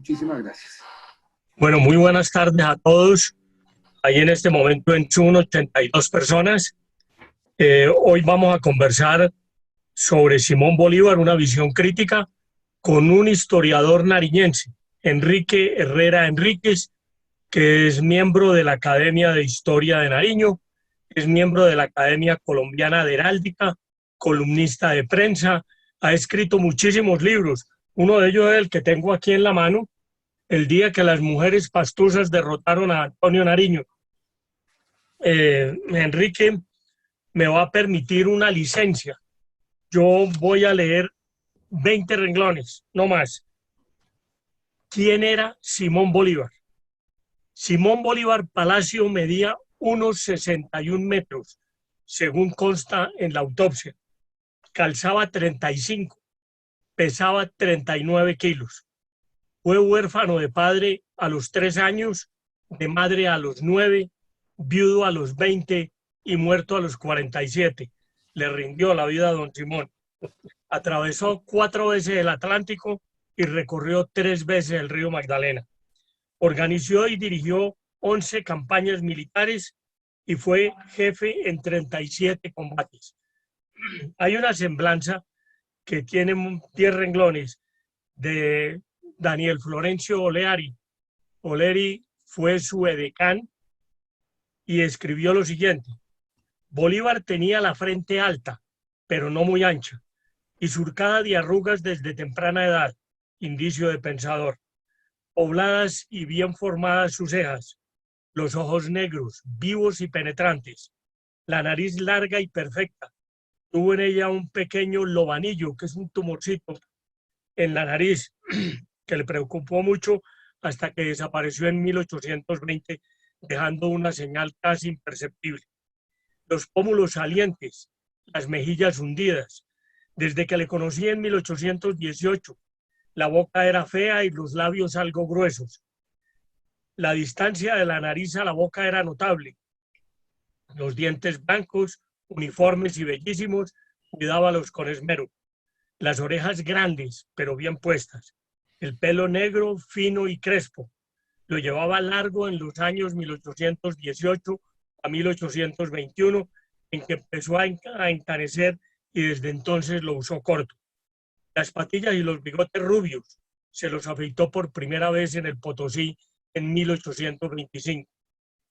Muchísimas gracias. Bueno, muy buenas tardes a todos. Hay en este momento en Zoom 82 personas. Hoy vamos a conversar sobre Simón Bolívar, una visión crítica, con un historiador nariñense, Enrique Herrera Enríquez, que es miembro de la Academia de Historia de Nariño, es miembro de la Academia Colombiana de Heráldica, columnista de prensa, ha escrito muchísimos libros. Uno de ellos es el que tengo aquí en la mano, El día que las mujeres pastusas derrotaron a Antonio Nariño. Enrique me va a permitir una licencia. Yo voy a leer 20 renglones, no más. ¿Quién era Simón Bolívar? Simón Bolívar Palacio medía unos 61 metros, según consta en la autopsia. Calzaba 35, pesaba 39 kilos. Fue huérfano de padre a los 3 años, de madre a los 9, viudo a los 20 y muerto a los 47. Le rindió la vida a don Simón. Atravesó 4 veces el Atlántico y recorrió 3 veces el río Magdalena. Organizó y dirigió 11 campañas militares y fue jefe en 37 combates. Hay una semblanza que tiene 10 renglones de Daniel Florencio Oleari. Oleri fue su edecán y escribió lo siguiente: Bolívar tenía la frente alta, pero no muy ancha, y surcada de arrugas desde temprana edad, indicio de pensador. Pobladas y bien formadas sus cejas, los ojos negros, vivos y penetrantes, la nariz larga y perfecta. Tuvo en ella un pequeño lobanillo, que es un tumorcito en la nariz, que le preocupó mucho hasta que desapareció en 1820, dejando una señal casi imperceptible. Los pómulos salientes, las mejillas hundidas. Desde que le conocí en 1818, la boca era fea y los labios algo gruesos. La distancia de la nariz a la boca era notable. Los dientes blancos, uniformes y bellísimos, cuidábalos con esmero. Las orejas grandes, pero bien puestas. El pelo negro, fino y crespo. Lo llevaba largo en los años 1818 a 1821, en que empezó a encanecer y desde entonces lo usó corto. Las patillas y los bigotes rubios se los afeitó por primera vez en el Potosí en 1825.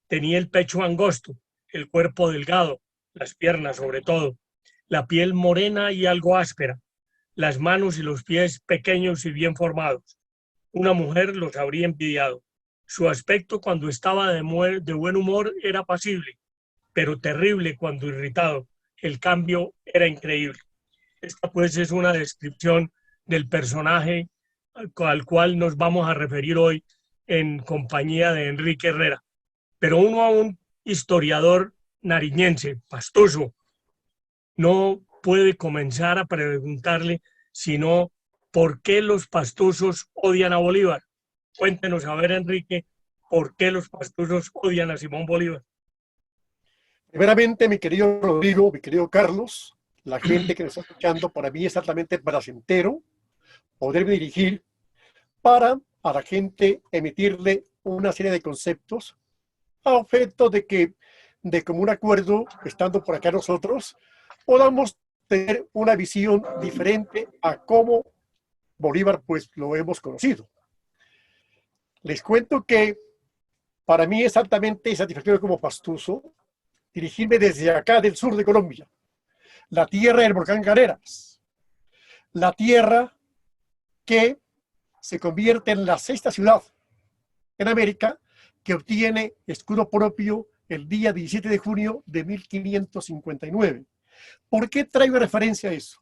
Tenía el pecho angosto, el cuerpo delgado, las piernas sobre todo, la piel morena y algo áspera, las manos y los pies pequeños y bien formados. Una mujer los habría envidiado. Su aspecto cuando estaba de buen humor era apacible, pero terrible cuando irritado. El cambio era increíble. Esta pues es una descripción del personaje al cual nos vamos a referir hoy en compañía de Enrique Herrera. Pero uno a un historiador nariñense, pastoso, no puede comenzar a preguntarle sino por qué los pastusos odian a Bolívar. Cuéntenos, a ver, Enrique, por qué los pastusos odian a Simón Bolívar. Primeramente, mi querido Rodrigo, mi querido Carlos, la gente que nos está escuchando, para mí es altamente placentero poderme dirigir para a la gente emitirle una serie de conceptos a objeto de que, de común acuerdo, estando por acá nosotros, podamos tener una visión diferente a cómo Bolívar pues lo hemos conocido. Les cuento que para mí es altamente satisfactorio como pastuso dirigirme desde acá del sur de Colombia, la tierra del volcán Gareras, la tierra que se convierte en la sexta ciudad en América que obtiene escudo propio el día 17 de junio de 1559. ¿Por qué traigo referencia a eso?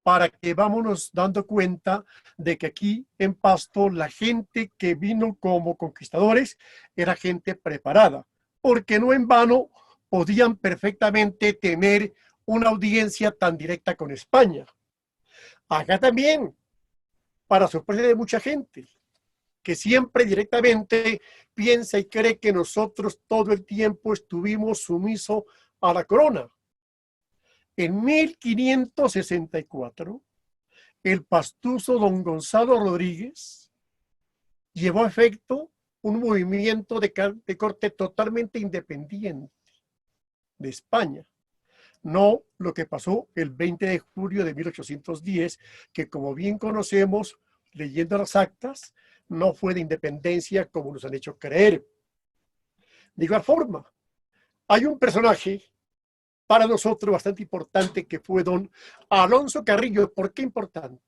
Para que vámonos dando cuenta de que aquí en Pasto la gente que vino como conquistadores era gente preparada, porque no en vano podían perfectamente tener una audiencia tan directa con España. Acá también, para sorpresa de mucha gente, que siempre directamente piensa y cree que nosotros todo el tiempo estuvimos sumisos a la corona. En 1564, el pastuso don Gonzalo Rodríguez llevó a efecto un movimiento de corte totalmente independiente de España. No lo que pasó el 20 de julio de 1810, que como bien conocemos, leyendo las actas, no fue de independencia como nos han hecho creer. De igual forma, hay un personaje para nosotros bastante importante que fue don Alonso Carrillo. ¿Por qué importante?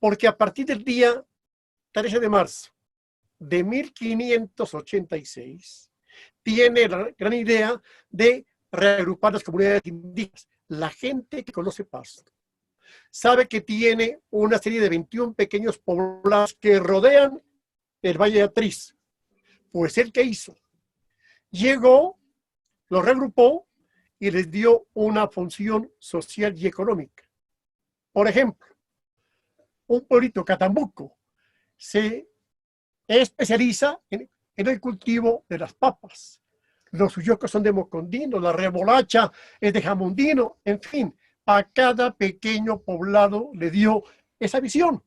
Porque a partir del día 13 de marzo de 1586 tiene la gran idea de reagrupar las comunidades indígenas. La gente que conoce Pasto sabe que tiene una serie de 21 pequeños poblados que rodean el Valle de Atriz. Pues el que hizo, llegó, los reagrupó y les dio una función social y económica. Por ejemplo, un pueblito, Catambuco, se especializa en el cultivo de las papas. Los uyocos son de Mocondino, la remolacha es de Jamundino, en fin, a cada pequeño poblado le dio esa visión.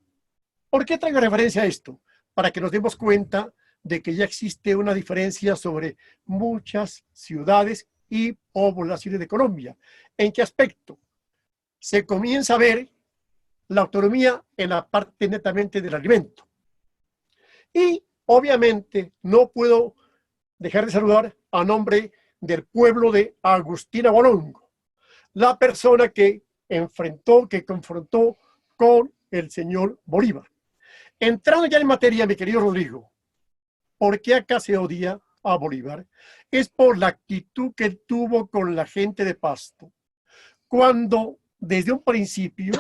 ¿Por qué traigo referencia a esto? Para que nos demos cuenta de que ya existe una diferencia sobre muchas ciudades y poblaciones de Colombia. ¿En qué aspecto? Se comienza a ver la autonomía en la parte netamente del alimento. Y obviamente no puedo dejar de saludar a nombre del pueblo de Agustín Agualongo, la persona que confrontó con el señor Bolívar. Entrando ya en materia, mi querido Rodrigo, ¿por qué acá se odia a Bolívar? Es por la actitud que él tuvo con la gente de Pasto, cuando desde un principio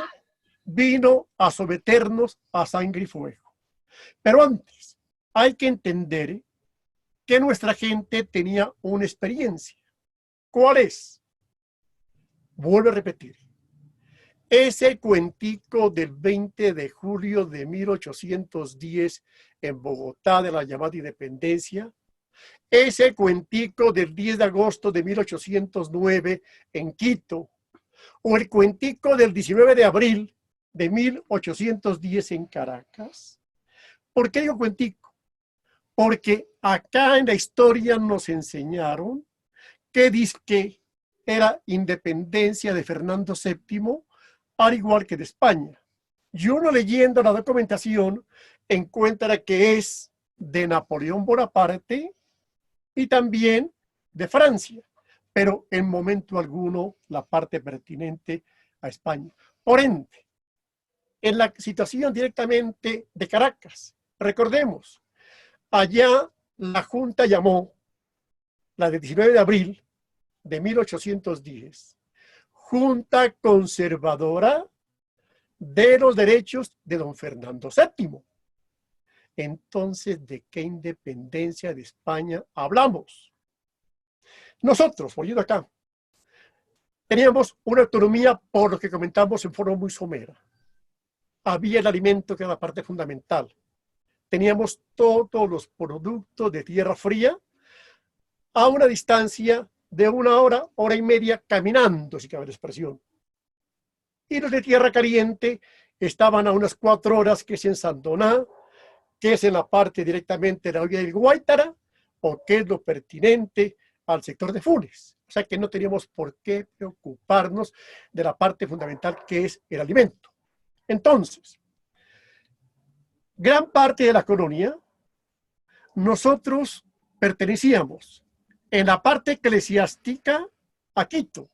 vino a someternos a sangre y fuego. Pero antes, hay que entender que nuestra gente tenía una experiencia. ¿Cuál es? Vuelvo a repetir. Ese cuentico del 20 de julio de 1810 en Bogotá de la llamada independencia, ese cuentico del 10 de agosto de 1809 en Quito, o el cuentico del 19 de abril de 1810 en Caracas. ¿Por qué digo cuentico? Porque acá en la historia nos enseñaron que dizque era independencia de Fernando VII, al igual que de España. Y uno leyendo la documentación encuentra que es de Napoleón Bonaparte y también de Francia, pero en momento alguno la parte pertinente a España. Por ende, en la situación directamente de Caracas, recordemos, allá la Junta llamó, la de 19 de abril de 1810, Junta Conservadora de los Derechos de don Fernando VII. Entonces, ¿de qué independencia de España hablamos? Nosotros, volviendo acá, teníamos una autonomía por lo que comentamos en forma muy somera. Había el alimento que era la parte fundamental. Teníamos todos los productos de tierra fría a una distancia de una hora, hora y media caminando, si cabe la expresión. Y los de tierra caliente estaban a unas 4 horas, que es en Sandoná, que es en la parte directamente de la olla del Guaitara, o que es lo pertinente al sector de Funes. O sea que no teníamos por qué preocuparnos de la parte fundamental que es el alimento. Entonces, gran parte de la colonia, nosotros pertenecíamos en la parte eclesiástica a Quito.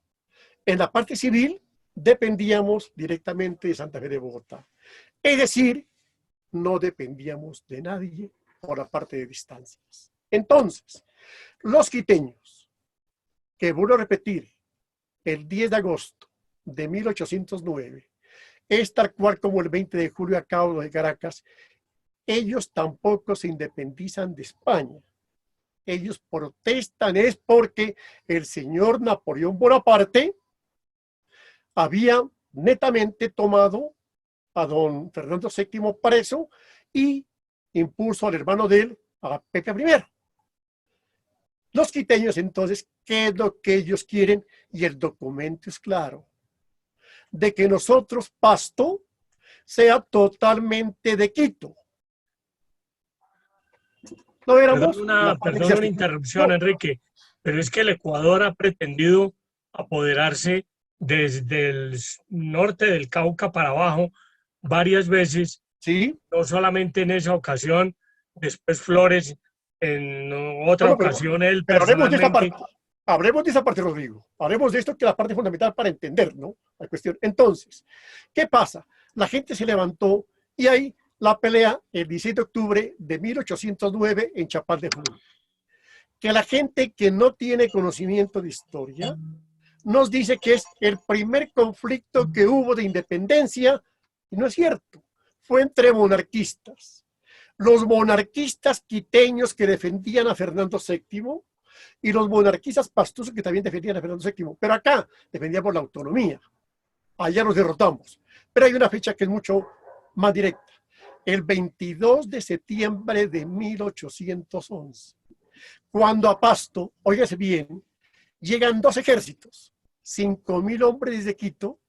En la parte civil dependíamos directamente de Santa Fe de Bogotá. Es decir, no dependíamos de nadie por la parte de distancias. Entonces, los quiteños, que vuelvo a repetir, el 10 de agosto de 1809, es tal cual como el 20 de julio acá de Caracas, ellos tampoco se independizan de España. Ellos protestan es porque el señor Napoleón Bonaparte había netamente tomado a don Fernando VII preso y impuso al hermano de él, a Pepe I. Los quiteños entonces, ¿qué es lo que ellos quieren? Y el documento es claro, de que nosotros, Pasto, sea totalmente de Quito. No éramos la Perdón Patricia una Civil. interrupción, No, Enrique, pero es que el Ecuador ha pretendido apoderarse desde el norte del Cauca para abajo varias veces, sí. no solamente en esa ocasión, después Flores, en otra Bueno, ocasión él pero hablemos de esta personalmente. parte. Hablemos de esa parte, Rodrigo. Hablemos de esto, que es la parte fundamental para entender, ¿no? La cuestión. Entonces, ¿qué pasa? La gente se levantó y hay la pelea el 16 de octubre de 1809 en Chapal de Junín. Que la gente que no tiene conocimiento de historia nos dice que es el primer conflicto que hubo de independencia, y no es cierto. Fue entre monarquistas. Los monarquistas quiteños que defendían a Fernando VII y los monarquistas pastusos que también defendían a Fernando VII. Pero acá defendíamos la autonomía. Allá nos derrotamos. Pero hay una fecha que es mucho más directa. El 22 de septiembre de 1811. Cuando a Pasto, óigase bien, llegan dos ejércitos. 5.000 hombres desde Quito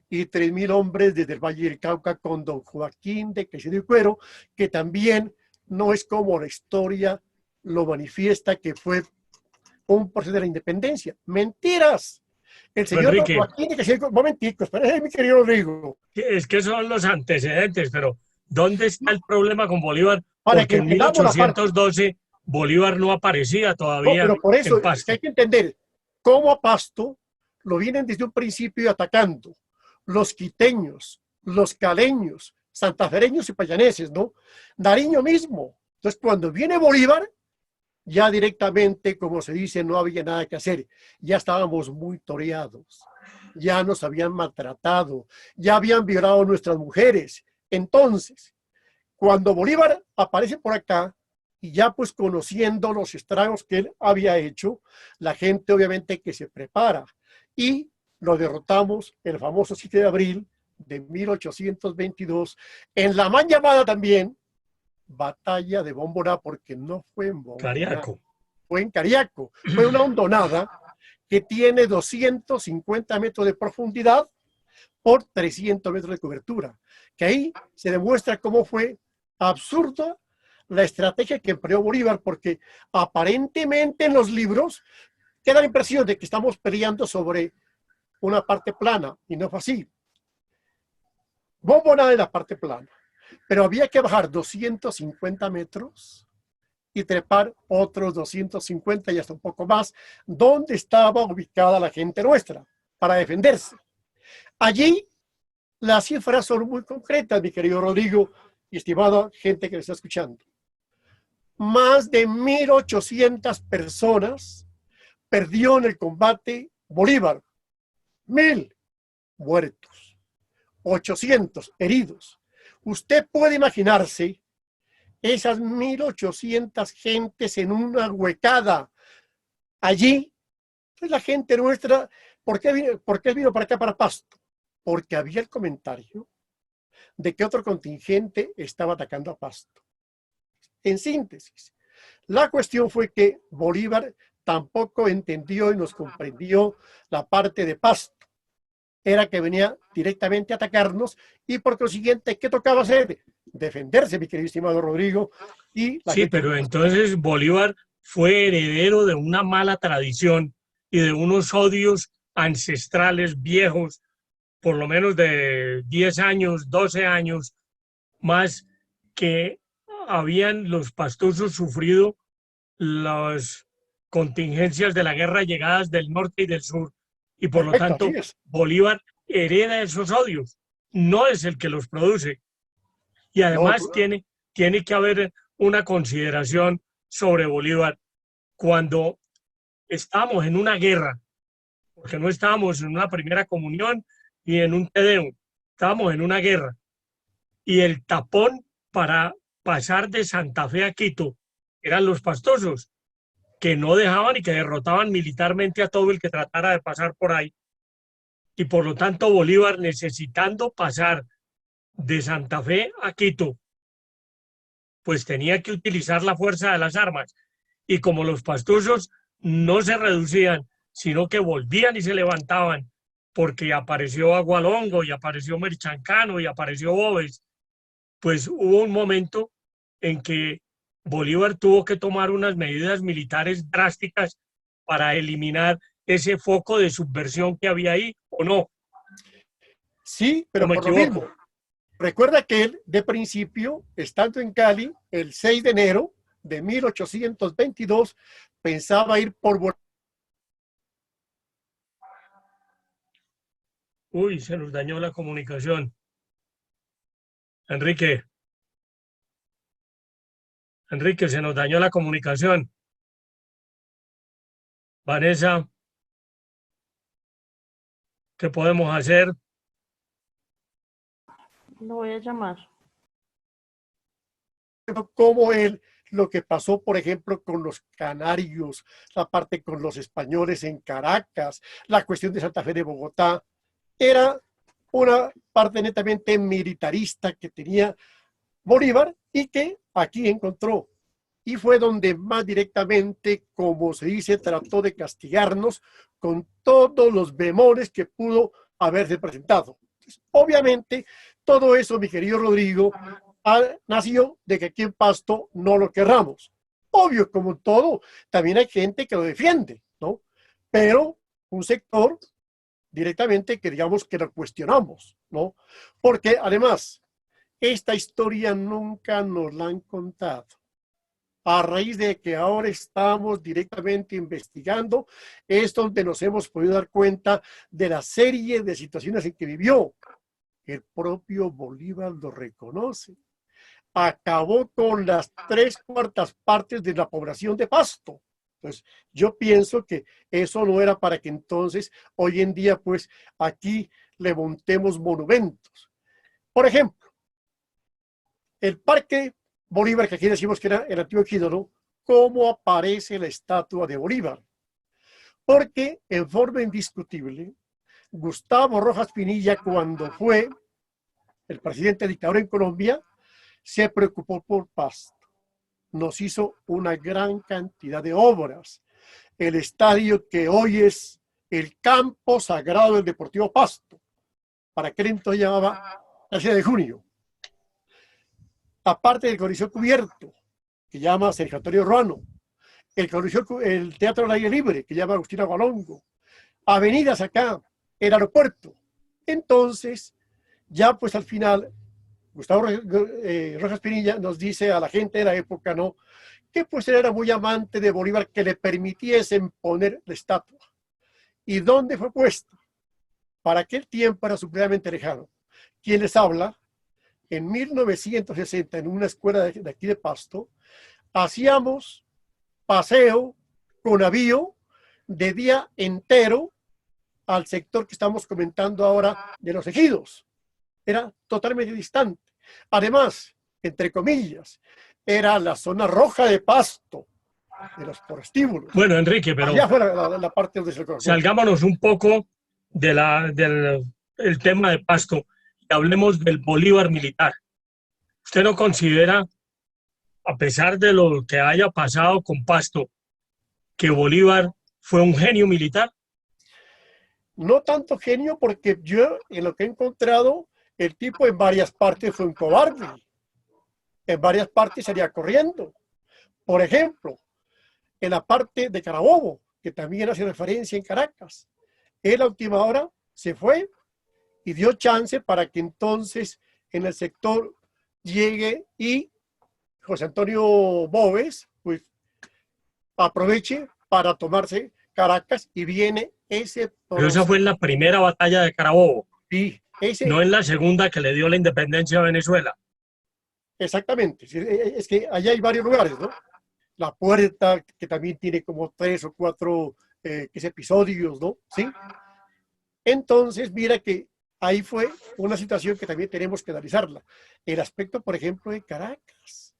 y 3.000 hombres desde el Valle del Cauca con don Joaquín de Caicedo y Cuero, que también no es como la historia lo manifiesta, que fue un proceso de la independencia. ¡Mentiras! El señor don Enrique, Joaquín de Caicedo y Cuero, momentico, espera, mi querido Rodrigo, es que son los antecedentes, pero ¿dónde está el problema con Bolívar? para que Porque en entendamos la parte. 1812 Bolívar no aparecía No, todavía pero por eso en es que Pasto. hay que entender cómo a Pasto lo vienen desde un principio atacando los quiteños, los caleños, santafereños y payaneses, ¿no? Nariño mismo. Entonces, cuando viene Bolívar, ya directamente, como se dice, no había nada que hacer. Ya estábamos muy toreados, ya nos habían maltratado, ya habían violado a nuestras mujeres. Entonces, cuando Bolívar aparece por acá, y ya pues conociendo los estragos que él había hecho, la gente obviamente que se prepara y lo derrotamos el famoso 7 de abril de 1822 en la mal llamada también batalla de Bomboná, porque no fue en Bomboná, Cariaco. fue en Cariaco, fue una hondonada que tiene 250 metros de profundidad por 300 metros de cobertura, que ahí se demuestra cómo fue absurda la estrategia que empleó Bolívar, porque aparentemente en los libros queda la impresión de que estamos peleando sobre una parte plana, y no fue así. Bomboná en la parte plana, pero había que bajar 250 metros y trepar otros 250 y hasta un poco más, donde estaba ubicada la gente nuestra, para defenderse. Allí las cifras son muy concretas, mi querido Rodrigo y estimada gente que me está escuchando. Más de 1.800 personas perdió en el combate Bolívar. 1.000 muertos, 800 heridos. Usted puede imaginarse esas 1.800 gentes en una huecada. Allí, pues la gente nuestra, ¿por qué vino para acá, para Pasto? Porque había el comentario de que otro contingente estaba atacando a Pasto. En síntesis, la cuestión fue que Bolívar tampoco entendió y nos comprendió la parte de Pasto. Era que venía directamente a atacarnos y por consiguiente, ¿qué tocaba hacer? Defenderse, mi querido estimado Rodrigo. Y la Sí, gente... pero entonces Bolívar fue heredero de una mala tradición y de unos odios ancestrales viejos, por lo menos de 10 años, 12 años, más que habían los pastusos sufrido las contingencias de la guerra llegadas del norte y del sur, y por lo Perfecto, así tanto es. Bolívar hereda esos odios, no es el que los produce. Y No, además tiene que haber una consideración sobre Bolívar cuando estamos en una guerra, porque no estábamos en una primera comunión y en un tedeum, estábamos en una guerra. Y el tapón para pasar de Santa Fe a Quito eran los pastosos, que no dejaban y que derrotaban militarmente a todo el que tratara de pasar por ahí. Y por lo tanto Bolívar, necesitando pasar de Santa Fe a Quito, pues tenía que utilizar la fuerza de las armas. Y como los pastusos no se reducían, sino que volvían y se levantaban, porque apareció Agualongo y apareció Merchancano y apareció Boves, pues hubo un momento en que Bolívar tuvo que tomar unas medidas militares drásticas para eliminar ese foco de subversión que había ahí, ¿o no? Sí, ¿O pero me por lo equivoco? mismo. Recuerda que él, de principio, estando en Cali, el 6 de enero de 1822, pensaba ir por Bolívar. Uy, se nos dañó la comunicación. Enrique, Enrique, se nos dañó la comunicación. Vanessa, ¿qué podemos hacer? Lo voy a llamar. Como él, lo que pasó, por ejemplo, con los canarios, la parte con los españoles en Caracas, la cuestión de Santa Fe de Bogotá, era una parte netamente militarista que tenía Bolívar y que aquí encontró. Y fue donde más directamente, como se dice, trató de castigarnos con todos los bemoles que pudo haberse presentado. Entonces, obviamente, todo eso, mi querido Rodrigo, nació de que aquí en Pasto no lo querramos. Obvio, como todo, también hay gente que lo defiende, ¿no? Pero un sector directamente que digamos que lo cuestionamos, ¿no? Porque además, esta historia nunca nos la han contado. A raíz de que ahora estamos directamente investigando, es donde nos hemos podido dar cuenta de la serie de situaciones en que vivió. El propio Bolívar lo reconoce. Acabó con las 3/4 de la población de Pasto. Entonces, yo pienso que eso no era para que entonces, hoy en día, pues aquí le montemos monumentos. Por ejemplo, el Parque Bolívar, que aquí decimos que era el antiguo Equídoro, ¿cómo aparece la estatua de Bolívar? Porque en forma indiscutible, Gustavo Rojas Pinilla, cuando fue el presidente dictador en Colombia, se preocupó por Pasto. Nos hizo una gran cantidad de obras. El estadio que hoy es el campo sagrado del Deportivo Pasto, para aquel entonces llamaba la 6 de junio. Aparte del Coliseo Cubierto, que llama Sergio Antonio Ruano, el Teatro del Aire Libre, que llama Agustín Agualongo, avenidas acá, el aeropuerto. Entonces, ya pues al final, Gustavo Rojas Pinilla nos dice a la gente de la época, ¿no?, que pues él era muy amante de Bolívar, que le permitiesen poner la estatua. ¿Y dónde fue puesta? Para aquel tiempo era supremamente lejano. ¿Quién les habla? En 1960, en una escuela de aquí de Pasto, hacíamos paseo con avío de día entero al sector que estamos comentando ahora de los ejidos. Era totalmente distante. Además, entre comillas, era la zona roja de Pasto, de los prostíbulos. Bueno, Enrique, pero Allá fue la parte donde se colocó. salgámonos un poco del el tema de Pasto y hablemos del Bolívar militar. ¿Usted no considera, a pesar de lo que haya pasado con Pasto, que Bolívar fue un genio militar? No tanto genio, porque yo en lo que he encontrado, el tipo en varias partes fue un cobarde. En varias partes salía corriendo. Por ejemplo, en la parte de Carabobo, que también hace referencia en Caracas. Él a última hora se fue y dio chance para que entonces en el sector llegue y José Antonio Boves pues aproveche para tomarse Caracas y viene ese Pero esa proceso. fue en la primera batalla de Carabobo, Y no ese, en la segunda que le dio la independencia a Venezuela. exactamente, es que allá hay varios lugares, ¿no? La Puerta, que también tiene como 3 o 4 episodios, ¿no? Sí. Entonces, mira que ahí fue una situación que también tenemos que analizarla. El aspecto, por ejemplo, de Caracas,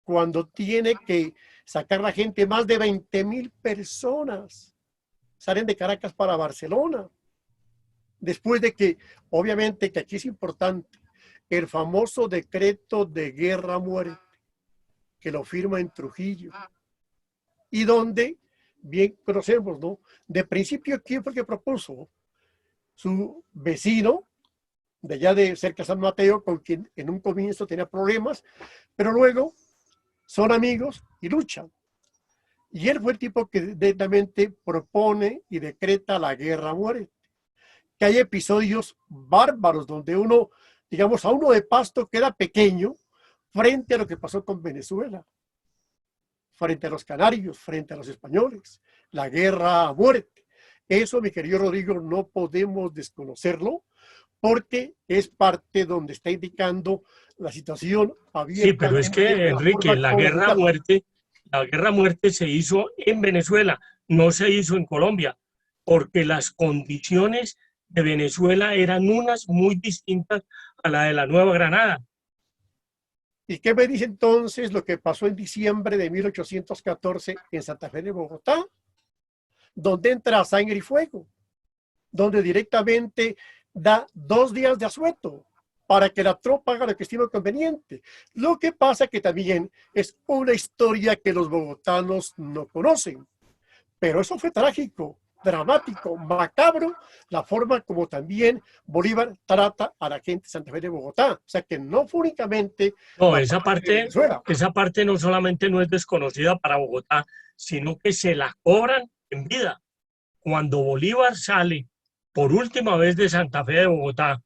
cuando tiene que sacar la gente, más de 20.000 personas salen de Caracas para Barcelona. Después de que, obviamente, que aquí es importante, el famoso decreto de guerra-muerte, que lo firma en Trujillo, y donde, bien conocemos, ¿no? De principio, ¿quién fue el que propuso? Su vecino, de allá de cerca de San Mateo, con quien en un comienzo tenía problemas, pero luego son amigos y luchan. Y él fue el tipo que directamente propone y decreta la guerra a muerte. Que hay episodios bárbaros donde uno, digamos, a uno de Pasto queda pequeño frente a lo que pasó con Venezuela, frente a los canarios, frente a los españoles, la guerra a muerte. Eso, mi querido Rodrigo, no podemos desconocerlo porque es parte donde está indicando la situación Sí, pero es abiertamente que, de la Enrique, forma como gobierno. la guerra a muerte se hizo en Venezuela, no se hizo en Colombia, porque las condiciones de Venezuela eran unas muy distintas a la de la Nueva Granada. ¿Y qué me dice entonces lo que pasó en diciembre de 1814 en Santa Fe de Bogotá? Donde entra sangre y fuego, donde directamente da 2 días de asueto para que la tropa haga lo que estime conveniente. Lo que pasa que también es una historia que los bogotanos no conocen, pero eso fue trágico, dramático, macabro, la forma como también Bolívar trata a la gente de Santa Fe de Bogotá. O sea que no fue únicamente No, la parte de Venezuela. esa parte no solamente no es desconocida para Bogotá, sino que se la cobran en vida. Cuando Bolívar sale por última vez de Santa Fe de Bogotá,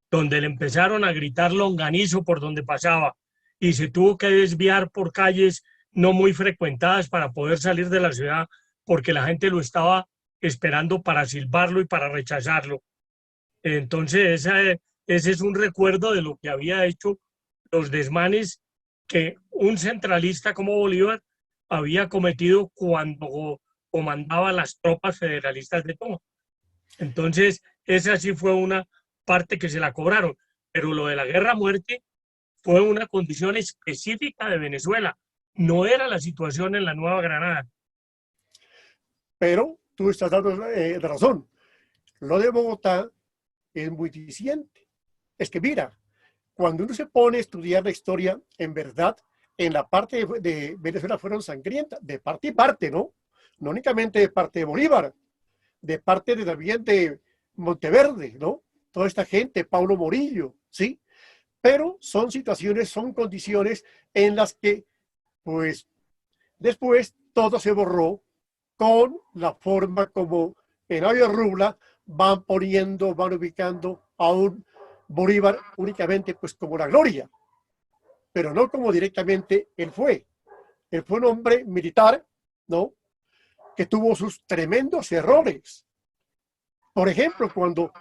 donde le empezaron a gritar longanizo por donde pasaba y se tuvo que desviar por calles no muy frecuentadas para poder salir de la ciudad porque la gente lo estaba esperando para silbarlo y para rechazarlo. Entonces, ese es un recuerdo de lo que había hecho los desmanes que un centralista como Bolívar había cometido cuando comandaba las tropas federalistas de Toma. Entonces, esa sí fue una parte que se la cobraron, pero lo de la guerra a muerte fue una condición específica de Venezuela, no era la situación en la Nueva Granada. Pero tú estás dando razón. Lo de Bogotá es muy disidente. Es que mira, cuando uno se pone a estudiar la historia, en verdad, en la parte de Venezuela fueron sangrientas, de parte y parte, ¿no? No únicamente de parte de Bolívar, de parte de, también de Monteverde, ¿no? Toda esta gente, Paulo Morillo, ¿sí? Pero son situaciones, son condiciones en las que, pues, después todo se borró con la forma como en Avia Rubla van poniendo, van ubicando a un Bolívar únicamente pues como la gloria, pero no como directamente él fue. Él fue un hombre militar, ¿no? Que tuvo sus tremendos errores. Por ejemplo, cuando,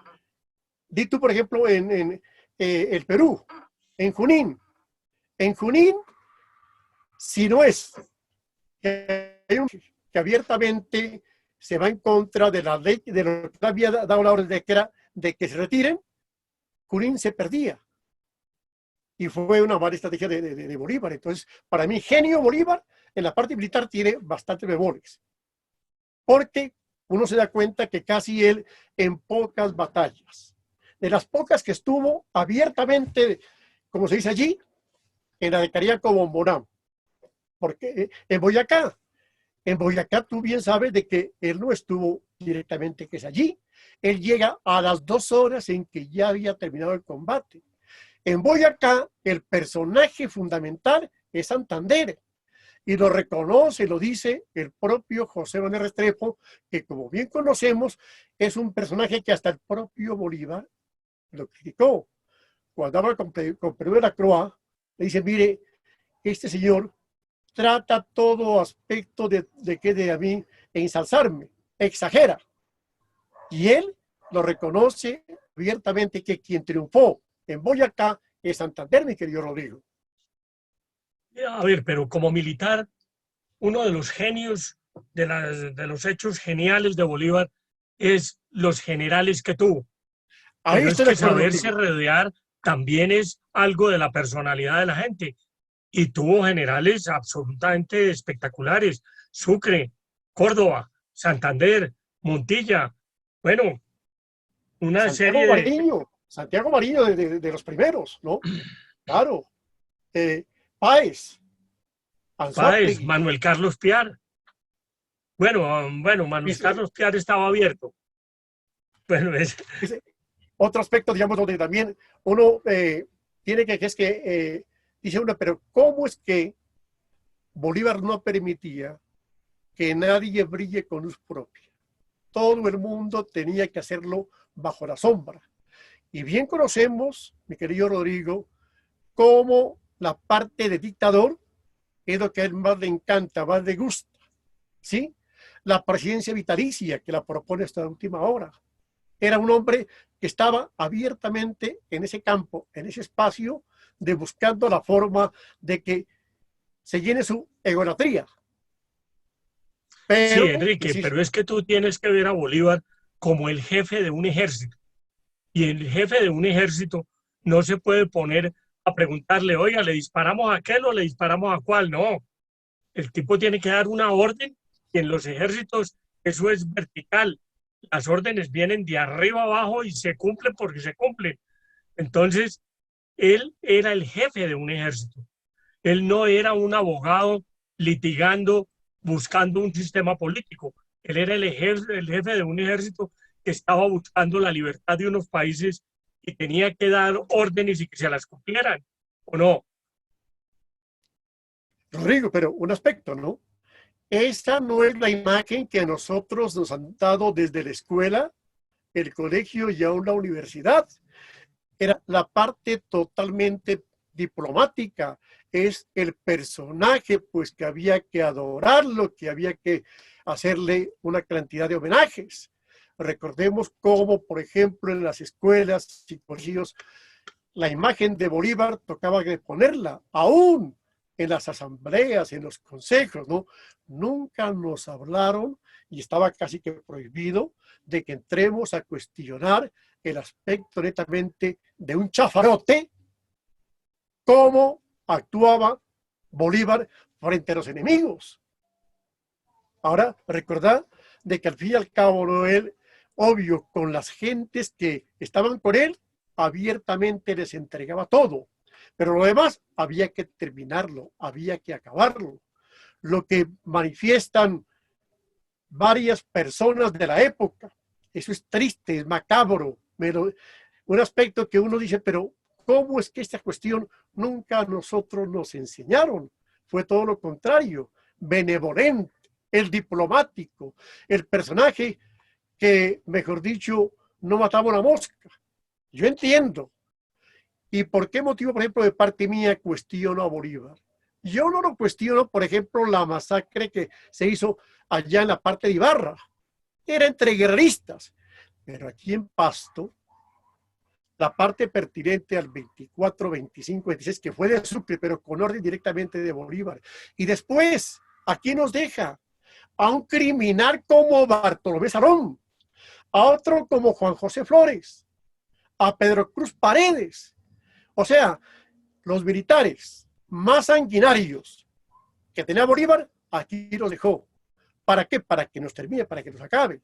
di tú, por ejemplo, en el Perú, en Junín, si no es que, que abiertamente se va en contra de la ley, de lo que había dado la orden de que se retiren, Junín se perdía. Y fue una mala estrategia de Bolívar. Entonces, para mí, genio Bolívar en la parte militar tiene bastantes bemoles. Porque uno se da cuenta que casi él en pocas batallas, de las pocas que estuvo abiertamente, como se dice allí, en la de Cariaco Bombonam. Porque en Boyacá tú bien sabes de que él no estuvo directamente que es allí. Él llega a las 2 horas en que ya había terminado el combate. En Boyacá, el personaje fundamental es Santander, y lo reconoce, lo dice el propio José Manuel Restrepo, que como bien conocemos, es un personaje que hasta el propio Bolívar lo criticó. Cuando habla con Pedro de la Croix, le dice, mire, este señor trata todo aspecto de que de a mí ensalzarme, exagera. Y él lo reconoce abiertamente que quien triunfó en Boyacá es Santander, mi querido Rodrigo. A ver, pero como militar, uno de los genios de los hechos geniales de Bolívar es los generales que tuvo. Ahí Pero es estoy de que acuerdo saberse contigo. rodear también es algo de la personalidad de la gente. Y tuvo generales absolutamente espectaculares. Sucre, Córdoba, Santander, Montilla. Bueno, una Santiago serie de Mariño, Santiago Mariño de los primeros, ¿no? Claro. Páez, Páez, Anzótegui. Manuel Carlos Piar. Bueno, Manuel Es, Carlos Piar estaba abierto. Bueno, es otro aspecto, digamos, donde también uno tiene que es que, dice uno, pero ¿cómo es que Bolívar no permitía que nadie brille con luz propia. Todo el mundo tenía que hacerlo bajo la sombra. Y bien conocemos, mi querido Rodrigo, cómo la parte de dictador es lo que a él más le encanta, más le gusta, ¿sí? La presidencia vitalicia que la propone hasta la última hora. Era un hombre que estaba abiertamente en ese campo, en ese espacio, de buscando la forma de que se llene su egolatría. Sí, Pero, Enrique, insisto, pero es que tú tienes que ver a Bolívar como el jefe de un ejército. Y el jefe de un ejército no se puede poner a preguntarle, oiga, ¿le disparamos a aquel o le disparamos a cuál? No, el tipo tiene que dar una orden y en los ejércitos eso es vertical. Las órdenes vienen de arriba abajo y se cumplen porque se cumplen. Entonces, él era el jefe de un ejército. Él no era un abogado litigando, buscando un sistema político. Él era el jefe de un ejército que estaba buscando la libertad de unos países y tenía que dar órdenes y que se las cumplieran, ¿o no? Rodrigo, pero un aspecto, ¿no? Esa no es la imagen que a nosotros nos han dado desde la escuela, el colegio y aún la universidad. Era la parte totalmente diplomática, es el personaje, pues que había que adorarlo, que había que hacerle una cantidad de homenajes. Recordemos cómo, por ejemplo, en las escuelas y colegios, la imagen de Bolívar tocaba que ponerla, aún en las asambleas, en los consejos, ¿no? Nunca nos hablaron, y estaba casi que prohibido, de que entremos a cuestionar el aspecto netamente de un chafarote, cómo actuaba Bolívar frente a los enemigos. Ahora, recordad de que al fin y al cabo, ¿no? Él, obvio, con las gentes que estaban con él, abiertamente les entregaba todo. Pero lo demás había que terminarlo, había que acabarlo. Lo que manifiestan varias personas de la época, eso es triste, es macabro, pero un aspecto que uno dice, pero ¿cómo es que esta cuestión nunca a nosotros nos enseñaron? Fue todo lo contrario, benevolente, el diplomático, el personaje que, mejor dicho, no mataba una mosca. Yo entiendo. ¿Y por qué motivo, por ejemplo, de parte mía cuestiono a Bolívar? Yo no lo cuestiono, por ejemplo, la masacre que se hizo allá en la parte de Ibarra. Era entre guerreristas. Pero aquí en Pasto, la parte pertinente al 24, 25, 26, que fue de Sucre, pero con orden directamente de Bolívar. Y después, aquí nos deja a un criminal como Bartolomé Sarón, a otro como Juan José Flores, a Pedro Cruz Paredes. O sea, los militares más sanguinarios que tenía Bolívar, aquí los dejó. ¿Para qué? Para que nos termine, para que nos acabe.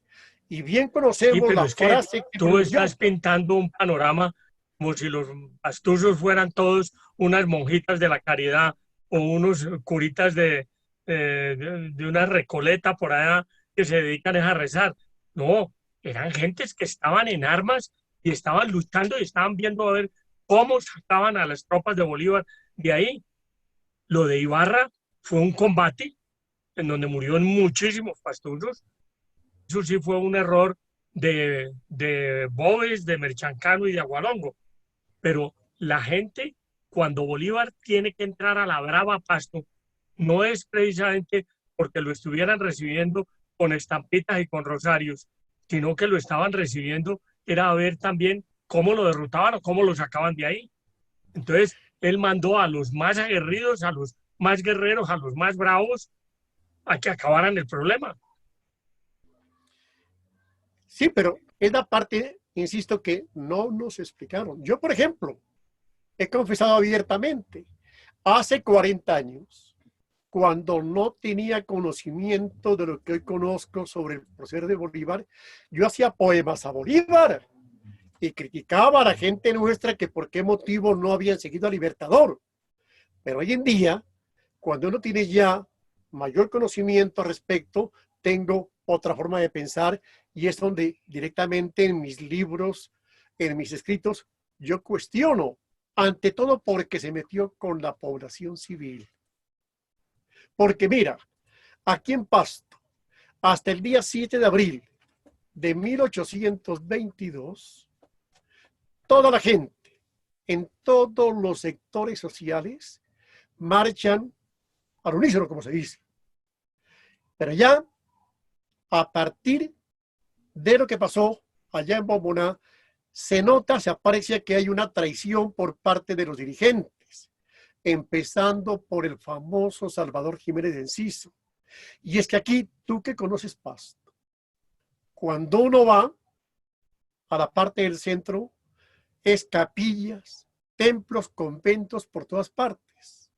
Y bien Sí, conocemos pero la es que frase que tú pronunció. estás pintando un panorama como si los pastusos fueran todos unas monjitas de la caridad o unos curitas de una recoleta por allá que se dedican a rezar. No, eran gentes que estaban en armas y estaban luchando y estaban viendo a ver cómo sacaban a las tropas de Bolívar de ahí. Lo de Ibarra fue un combate en donde murieron muchísimos pastusos. Eso sí fue un error de Boves, de Merchancano y de Agualongo. Pero la gente, cuando Bolívar tiene que entrar a la brava Pasto, no es precisamente porque lo estuvieran recibiendo con estampitas y con rosarios, sino que lo estaban recibiendo, era a ver también cómo lo derrotaban o cómo lo sacaban de ahí. Entonces, él mandó a los más aguerridos, a los más guerreros, a los más bravos, a que acabaran el problema. Sí, pero es la parte, insisto, que no nos explicaron. Yo, por ejemplo, he confesado abiertamente, hace 40 años, cuando no tenía conocimiento de lo que hoy conozco sobre el proceso de Bolívar, yo hacía poemas a Bolívar y criticaba a la gente nuestra que por qué motivo no habían seguido al Libertador. Pero hoy en día, cuando uno tiene ya mayor conocimiento al respecto, tengo otra forma de pensar y es donde directamente en mis libros, en mis escritos, yo cuestiono, ante todo porque se metió con la población civil, Porque mira, aquí en Pasto, hasta el día 7 de abril de 1822, toda la gente en todos los sectores sociales marchan al unísono, como se dice. Pero ya, a partir de lo que pasó allá en Bomboná, se nota, se aprecia que hay una traición por parte de los dirigentes, empezando por el famoso Salvador Jiménez de Enciso. Y es que aquí, tú que conoces Pasto, cuando uno va a la parte del centro, es capillas, templos, conventos por todas partes.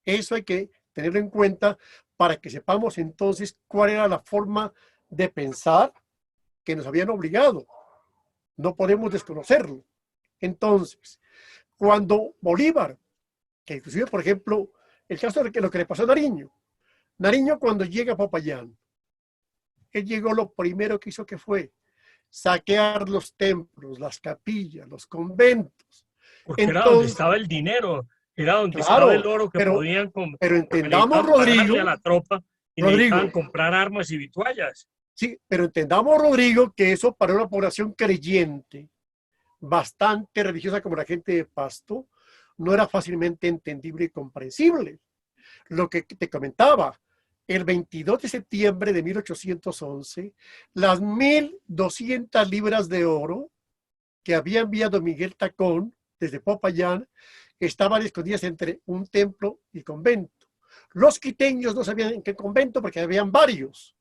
Eso hay que tenerlo en cuenta para que sepamos entonces cuál era la forma de pensar que nos habían obligado. No podemos desconocerlo. Entonces, cuando Bolívar, que inclusive, por ejemplo, el caso de que lo que le pasó a Nariño, Nariño cuando llega a Popayán, él llegó, lo primero que hizo que fue saquear los templos, las capillas, los conventos. Porque era donde Entonces, estaba el dinero, era donde estaba el claro, oro que podían, pero porque entendamos, necesitaban pagarle a Rodrigo, la tropa y necesitaban Rodrigo, comprar armas y vituallas. sí, pero entendamos, Rodrigo, que eso para una población creyente, bastante religiosa como la gente de Pasto, no era fácilmente entendible y comprensible. Lo que te comentaba, el 22 de septiembre de 1811, las 1.200 libras de oro que había enviado Miguel Tacón desde Popayán estaban escondidas entre un templo y convento. Los quiteños no sabían en qué convento porque habían varios.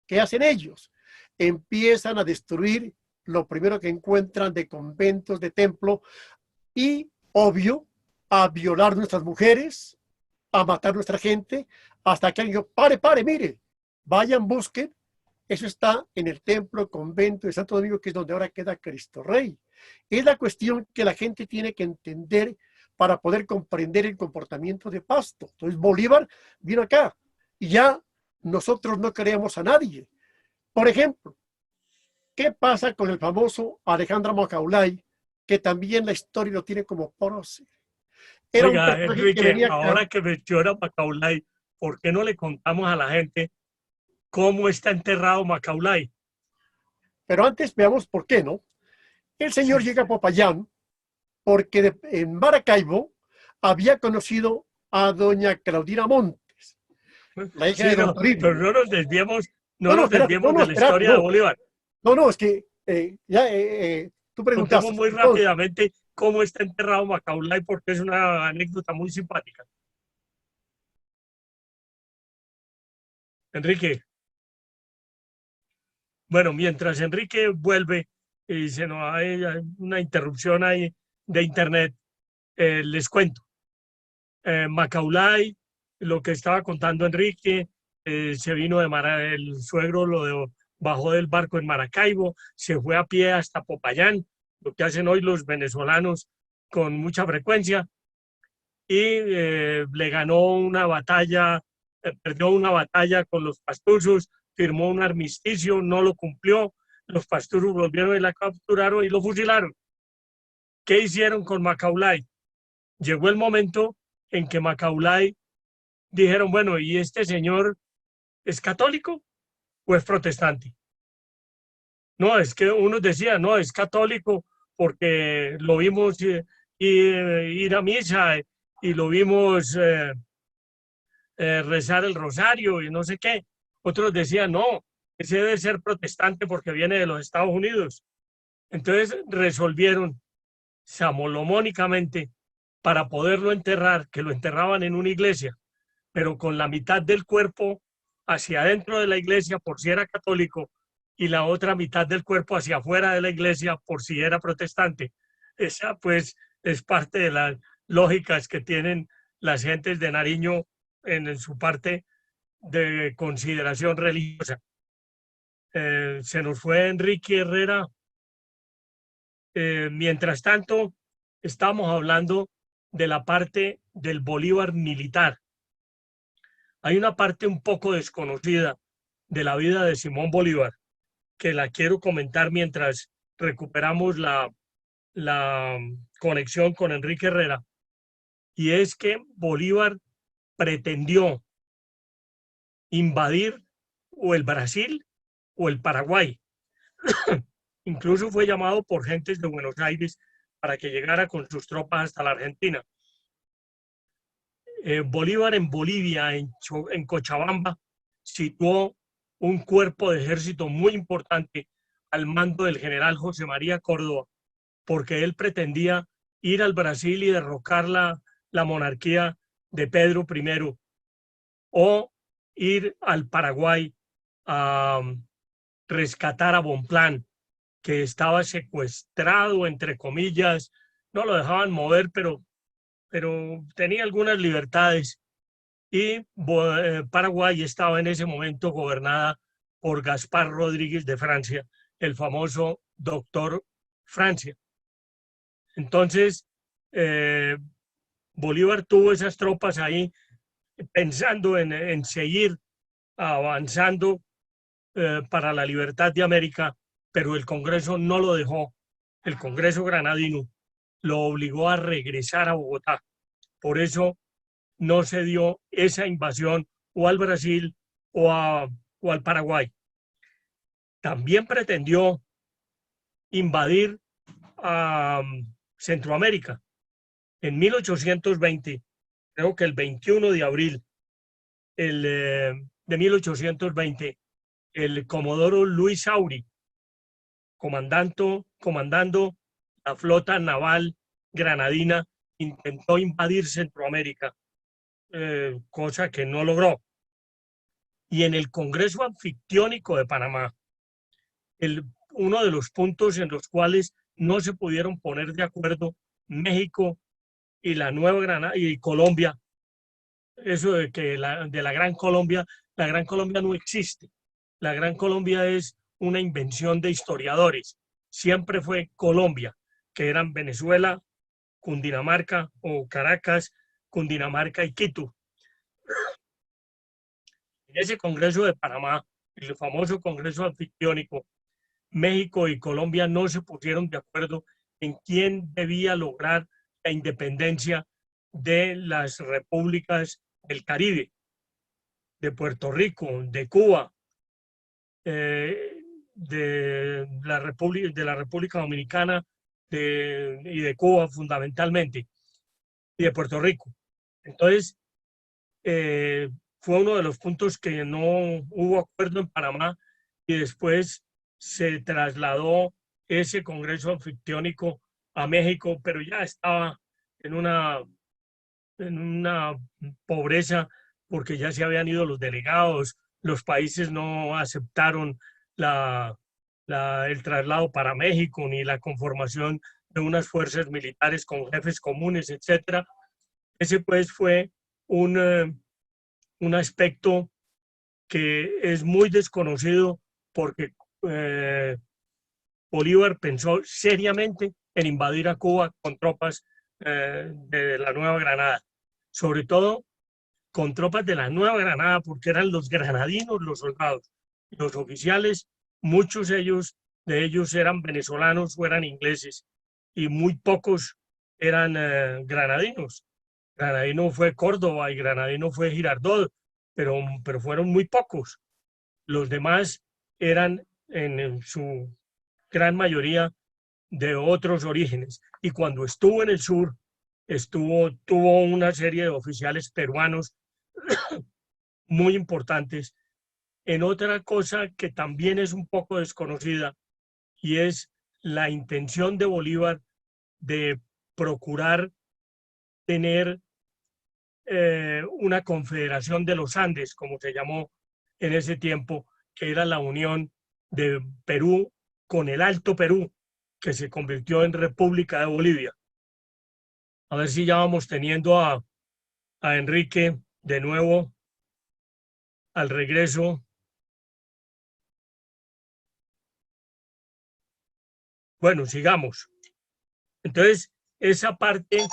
¿Qué hacen ellos? Empiezan a destruir lo primero que encuentran de conventos, de templo y, obvio, a violar nuestras mujeres, a matar nuestra gente, hasta que alguien dijo, pare, mire, vayan, busquen. Eso está en el templo, convento de Santo Domingo, que es donde ahora queda Cristo Rey. Es la cuestión que la gente tiene que entender para poder comprender el comportamiento de Pasto. Entonces Bolívar vino acá y ya nosotros no queríamos a nadie. Por ejemplo, ¿qué pasa con el famoso Alejandro Macaulay, que también la historia lo tiene como prócer? Era un Oiga, personaje que Enrique, venía acá, ahora que menciona Macaulay, ¿por qué no le contamos a la gente cómo está enterrado Macaulay? pero antes veamos por qué, ¿no? El señor Sí. llega a Popayán porque en Maracaibo había conocido a doña Claudina Montes, la hija Sí, de don no, pero Toribio. no nos desviemos de la historia de Bolívar. Es que tú Contemos preguntaste. muy Entonces, rápidamente cómo está enterrado Macaulay porque es una anécdota muy simpática. Enrique, bueno, mientras Enrique vuelve y se nos hay una interrupción ahí de internet, les cuento. Macaulay, lo que estaba contando Enrique, se vino el suegro bajó del barco en Maracaibo, se fue a pie hasta Popayán, lo que hacen hoy los venezolanos con mucha frecuencia, y le ganó una batalla, perdió una batalla con los pastusos, firmó un armisticio, no lo cumplió, los pastusos volvieron y la capturaron y lo fusilaron. ¿Qué hicieron con Macaulay? Llegó el momento en que Macaulay dijeron, bueno, ¿y este señor es católico o es protestante? No, es que unos decían, no, es católico porque lo vimos ir a misa y lo vimos rezar el rosario y no sé qué. Otros decían, no, ese debe ser protestante porque viene de los Estados Unidos. Entonces resolvieron salomónicamente para poderlo enterrar, que lo enterraban en una iglesia, pero con la mitad del cuerpo hacia adentro de la iglesia por si era católico y la otra mitad del cuerpo hacia afuera de la iglesia por si era protestante. Esa pues es parte de las lógicas que tienen las gentes de Nariño en su parte de consideración religiosa. Se nos fue Enrique Herrera. Mientras tanto, estamos hablando de la parte del Bolívar militar. Hay una parte un poco desconocida de la vida de Simón Bolívar que la quiero comentar mientras recuperamos la conexión con Enrique Herrera, y es que Bolívar pretendió invadir o el Brasil o el Paraguay. Incluso fue llamado por gentes de Buenos Aires para que llegara con sus tropas hasta la Argentina. Bolívar en Bolivia, en Cochabamba, situó un cuerpo de ejército muy importante al mando del general José María Córdoba, porque él pretendía ir al Brasil y derrocar la monarquía de Pedro I, o ir al Paraguay a rescatar a Bonpland, que estaba secuestrado, entre comillas, no lo dejaban mover, pero tenía algunas libertades. Y Paraguay estaba en ese momento gobernada por Gaspar Rodríguez de Francia, el famoso doctor Francia. Entonces, Bolívar tuvo esas tropas ahí pensando en seguir avanzando para la libertad de América, pero el Congreso no lo dejó. El Congreso granadino lo obligó a regresar a Bogotá. Por eso no se dio esa invasión o al Brasil o al Paraguay. También pretendió invadir a Centroamérica. En 1820, creo que el 21 de abril de 1820, el comodoro Luis Auri, comandando la flota naval granadina, intentó invadir Centroamérica, cosa que no logró. Y en el Congreso Anfictiónico de Panamá, uno de los puntos en los cuales no se pudieron poner de acuerdo México y la Nueva Granada y Colombia, eso de que de la Gran Colombia no existe. La Gran Colombia es una invención de historiadores. Siempre fue Colombia, que eran Venezuela, Cundinamarca o Caracas, Cundinamarca y Quito. En ese Congreso de Panamá, el famoso Congreso Anfictiónico, México y Colombia no se pusieron de acuerdo en quién debía lograr la independencia de las repúblicas del Caribe, de Puerto Rico, de Cuba, de la República Dominicana y de Cuba fundamentalmente, y de Puerto Rico. Entonces, fue uno de los puntos que no hubo acuerdo en Panamá, y después se trasladó ese Congreso Anfictiónico a México, pero ya estaba en una pobreza porque ya se habían ido los delegados, los países no aceptaron el traslado para México ni la conformación de unas fuerzas militares con jefes comunes, etcétera. Ese pues fue un aspecto que es muy desconocido, porque eh, Bolívar pensó seriamente en invadir a Cuba con tropas de la Nueva Granada, sobre todo con tropas de la Nueva Granada, porque eran los granadinos los soldados. Los oficiales, muchos de ellos eran venezolanos o eran ingleses, y muy pocos eran granadinos. Granadino fue Córdoba y Granadino fue Girardot, pero fueron muy pocos. Los demás eran en su gran mayoría de otros orígenes. Y cuando estuvo en el sur, tuvo una serie de oficiales peruanos muy importantes en otra cosa que también es un poco desconocida, y es la intención de Bolívar de procurar tener una confederación de los Andes, como se llamó en ese tiempo, que era la unión de Perú con el Alto Perú, que se convirtió en República de Bolivia. A ver si ya vamos teniendo a Enrique de nuevo al regreso. Bueno, sigamos. Entonces, esa parte...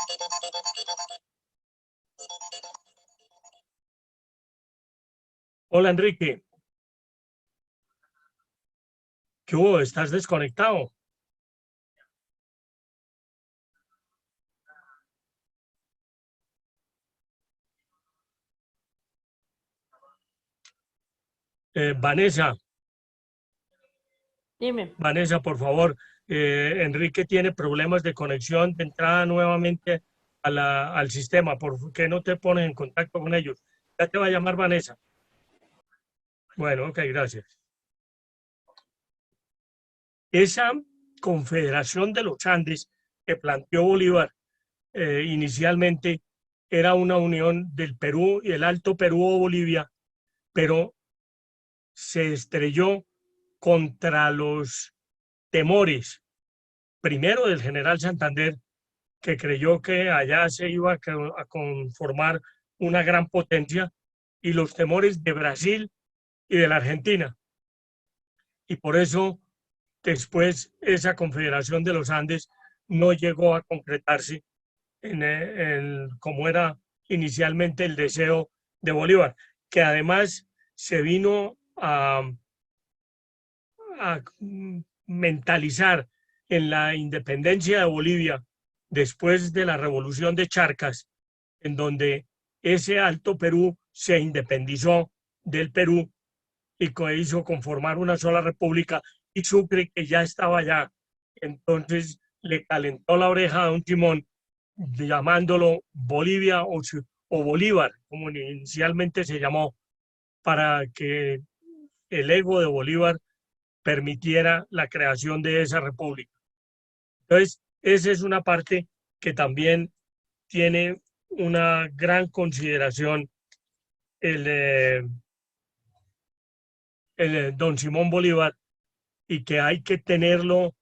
Hola, Enrique. ¿Qué hubo? ¿Estás desconectado? Vanessa, Dime. Vanessa, por favor, Enrique tiene problemas de conexión de entrada nuevamente al sistema. ¿Por qué no te pones en contacto con ellos? Ya te va a llamar Vanessa. Bueno, ok, gracias. Esa confederación de los Andes que planteó Bolívar inicialmente era una unión del Perú y el Alto Perú o Bolivia, pero se estrelló contra los temores, primero del general Santander, que creyó que allá se iba a conformar una gran potencia, y los temores de Brasil y de la Argentina. Y por eso después esa confederación de los Andes no llegó a concretarse como era inicialmente el deseo de Bolívar, que además se vino a mentalizar en la independencia de Bolivia después de la Revolución de Charcas, en donde ese Alto Perú se independizó del Perú y hizo conformar una sola república, y Sucre, que ya estaba allá, entonces le calentó la oreja a un timón llamándolo Bolivia o Bolívar, como inicialmente se llamó, para que el ego de Bolívar permitiera la creación de esa república. Entonces, esa es una parte que también tiene una gran consideración el don Simón Bolívar, y que hay que tenerlo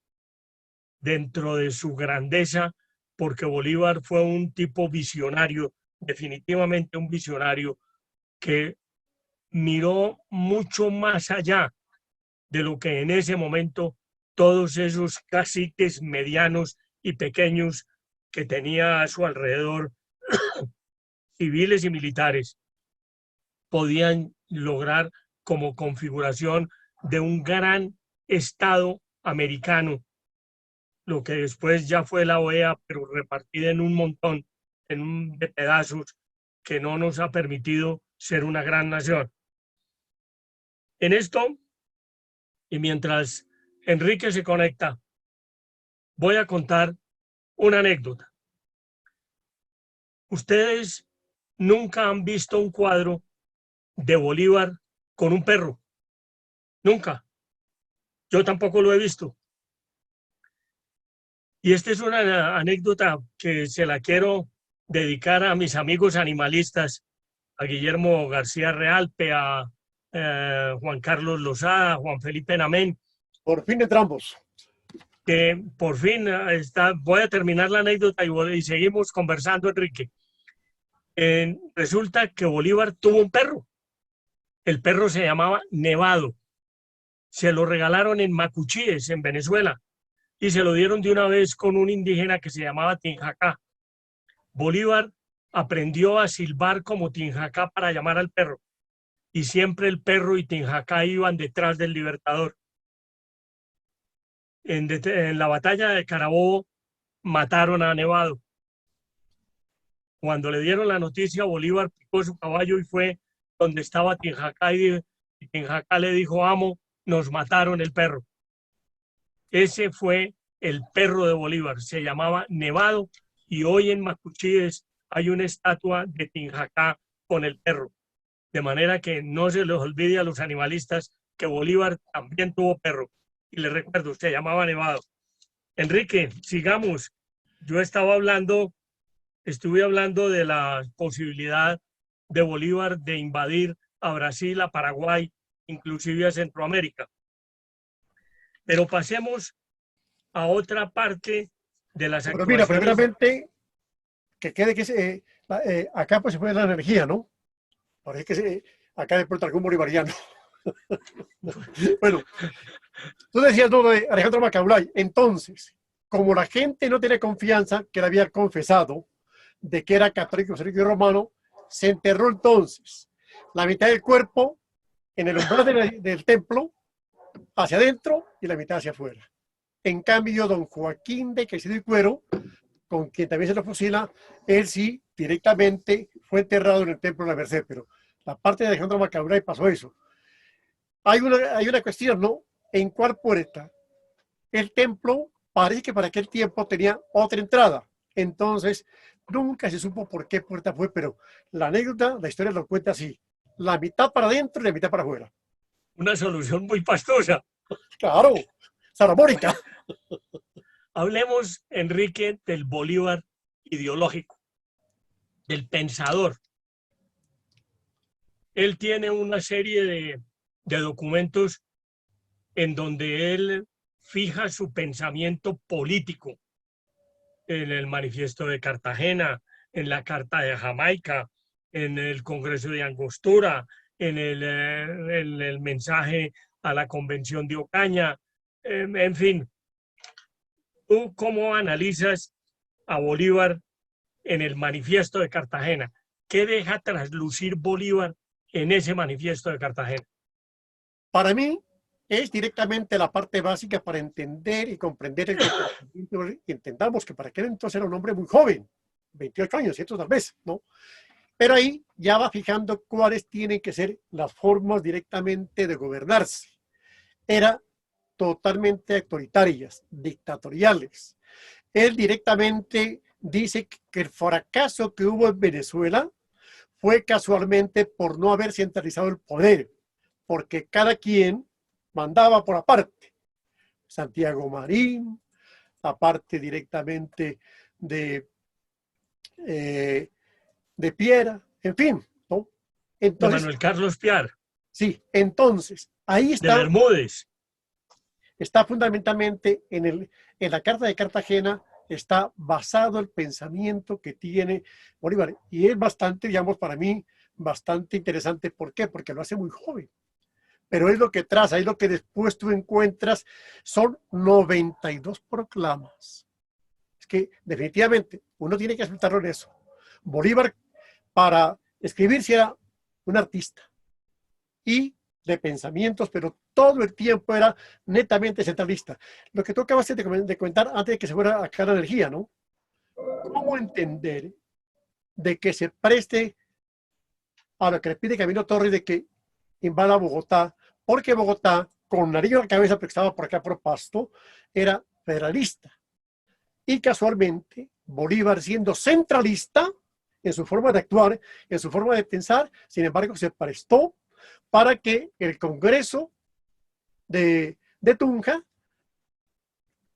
dentro de su grandeza, porque Bolívar fue un tipo visionario, definitivamente un visionario, que miró mucho más allá de lo que en ese momento todos esos caciques medianos y pequeños que tenía a su alrededor, civiles y militares, podían lograr como configuración de un gran Estado americano, lo que después ya fue la OEA, pero repartida en un montón, de pedazos, que no nos ha permitido ser una gran nación. En esto, y mientras Enrique se conecta, voy a contar una anécdota. Ustedes nunca han visto un cuadro de Bolívar con un perro. Nunca. Yo tampoco lo he visto. Y esta es una anécdota que se la quiero dedicar a mis amigos animalistas, a Guillermo García Realpe, a Juan Carlos Lozada, a Juan Felipe Namén. Por fin entramos. Que por fin voy a terminar la anécdota y seguimos conversando, Enrique. Resulta que Bolívar tuvo un perro. El perro se llamaba Nevado. Se lo regalaron en Macuchíes, en Venezuela, y se lo dieron de una vez con un indígena que se llamaba Tinjacá. Bolívar aprendió a silbar como Tinjacá para llamar al perro, y siempre el perro y Tinjacá iban detrás del Libertador. En la batalla de Carabobo mataron a Nevado. Cuando le dieron la noticia, Bolívar picó su caballo y fue donde estaba Tinjacá, y Tinjacá le dijo: amo, nos mataron el perro. Ese fue el perro de Bolívar, se llamaba Nevado, y hoy en Macuchíes hay una estatua de Tinjacá con el perro. De manera que no se les olvide a los animalistas que Bolívar también tuvo perro. Y les recuerdo, se llamaba Nevado. Enrique, sigamos. Yo estuve hablando de la posibilidad de Bolívar de invadir a Brasil, a Paraguay, inclusive a Centroamérica. Pero pasemos a otra parte de las Pero mira, actuaciones. primeramente, que quede que acá pues se puede la energía, ¿no? Parece que acá de Puerto algún bolivariano. Bueno, tú decías lo de Alejandro Macaulay. Entonces, como la gente no tiene confianza que él había confesado de que era católico y romano, se enterró entonces la mitad del cuerpo en el umbral del templo hacia adentro y la mitad hacia afuera. En cambio, don Joaquín de Caicedo y Cuero, con quien también se lo fusila, él sí directamente fue enterrado en el templo de la Merced, pero la parte de Alejandro Macaulay pasó eso. hay una cuestión, ¿no? ¿En cuál puerta? El templo parece que para aquel tiempo tenía otra entrada. Entonces, nunca se supo por qué puerta fue, pero la anécdota, la historia lo cuenta así. La mitad para adentro y la mitad para afuera. Una solución muy pastosa. Claro, salomónica. Bueno, hablemos, Enrique, del Bolívar ideológico, del pensador. Él tiene una serie de documentos en donde él fija su pensamiento político en el Manifiesto de Cartagena, en la Carta de Jamaica, en el Congreso de Angostura, en el mensaje a la Convención de Ocaña, en fin. ¿Tú cómo analizas a Bolívar en el Manifiesto de Cartagena? ¿Qué deja traslucir Bolívar en ese Manifiesto de Cartagena? Para mí es directamente la parte básica para entender y comprender el comportamiento. Y entendamos que para aquel entonces era un hombre muy joven, 28 años, ¿cierto? Tal vez, ¿no? Pero ahí ya va fijando cuáles tienen que ser las formas directamente de gobernarse. Era totalmente autoritarias, dictatoriales. Él directamente dice que el fracaso que hubo en Venezuela fue casualmente por no haber centralizado el poder, porque cada quien mandaba por aparte. Santiago Marín, aparte directamente de Piera, en fin, ¿no? De Entonces, Manuel Carlos Piar, sí, entonces, ahí de Bermúdez. está fundamentalmente en la Carta de Cartagena, está basado el pensamiento que tiene Bolívar. Y es bastante, digamos, para mí, bastante interesante. ¿Por qué? Porque lo hace muy joven. Pero es lo que traza, es lo que después tú encuentras, son 92 proclamas. Es que definitivamente uno tiene que aceptarlo en eso. Bolívar, para escribir, si era un artista y de pensamientos, pero todo el tiempo era netamente centralista. Lo que tú acabas de comentar antes de que se fuera acá la energía, ¿no? ¿Cómo entender de que se preste a lo que le pide Camilo Torres de que invada Bogotá? Porque Bogotá, con nariz en la cabeza, porque estaba por acá por Pasto, era federalista. Y casualmente, Bolívar, siendo centralista en su forma de actuar, en su forma de pensar, sin embargo, se prestó para que el Congreso de Tunja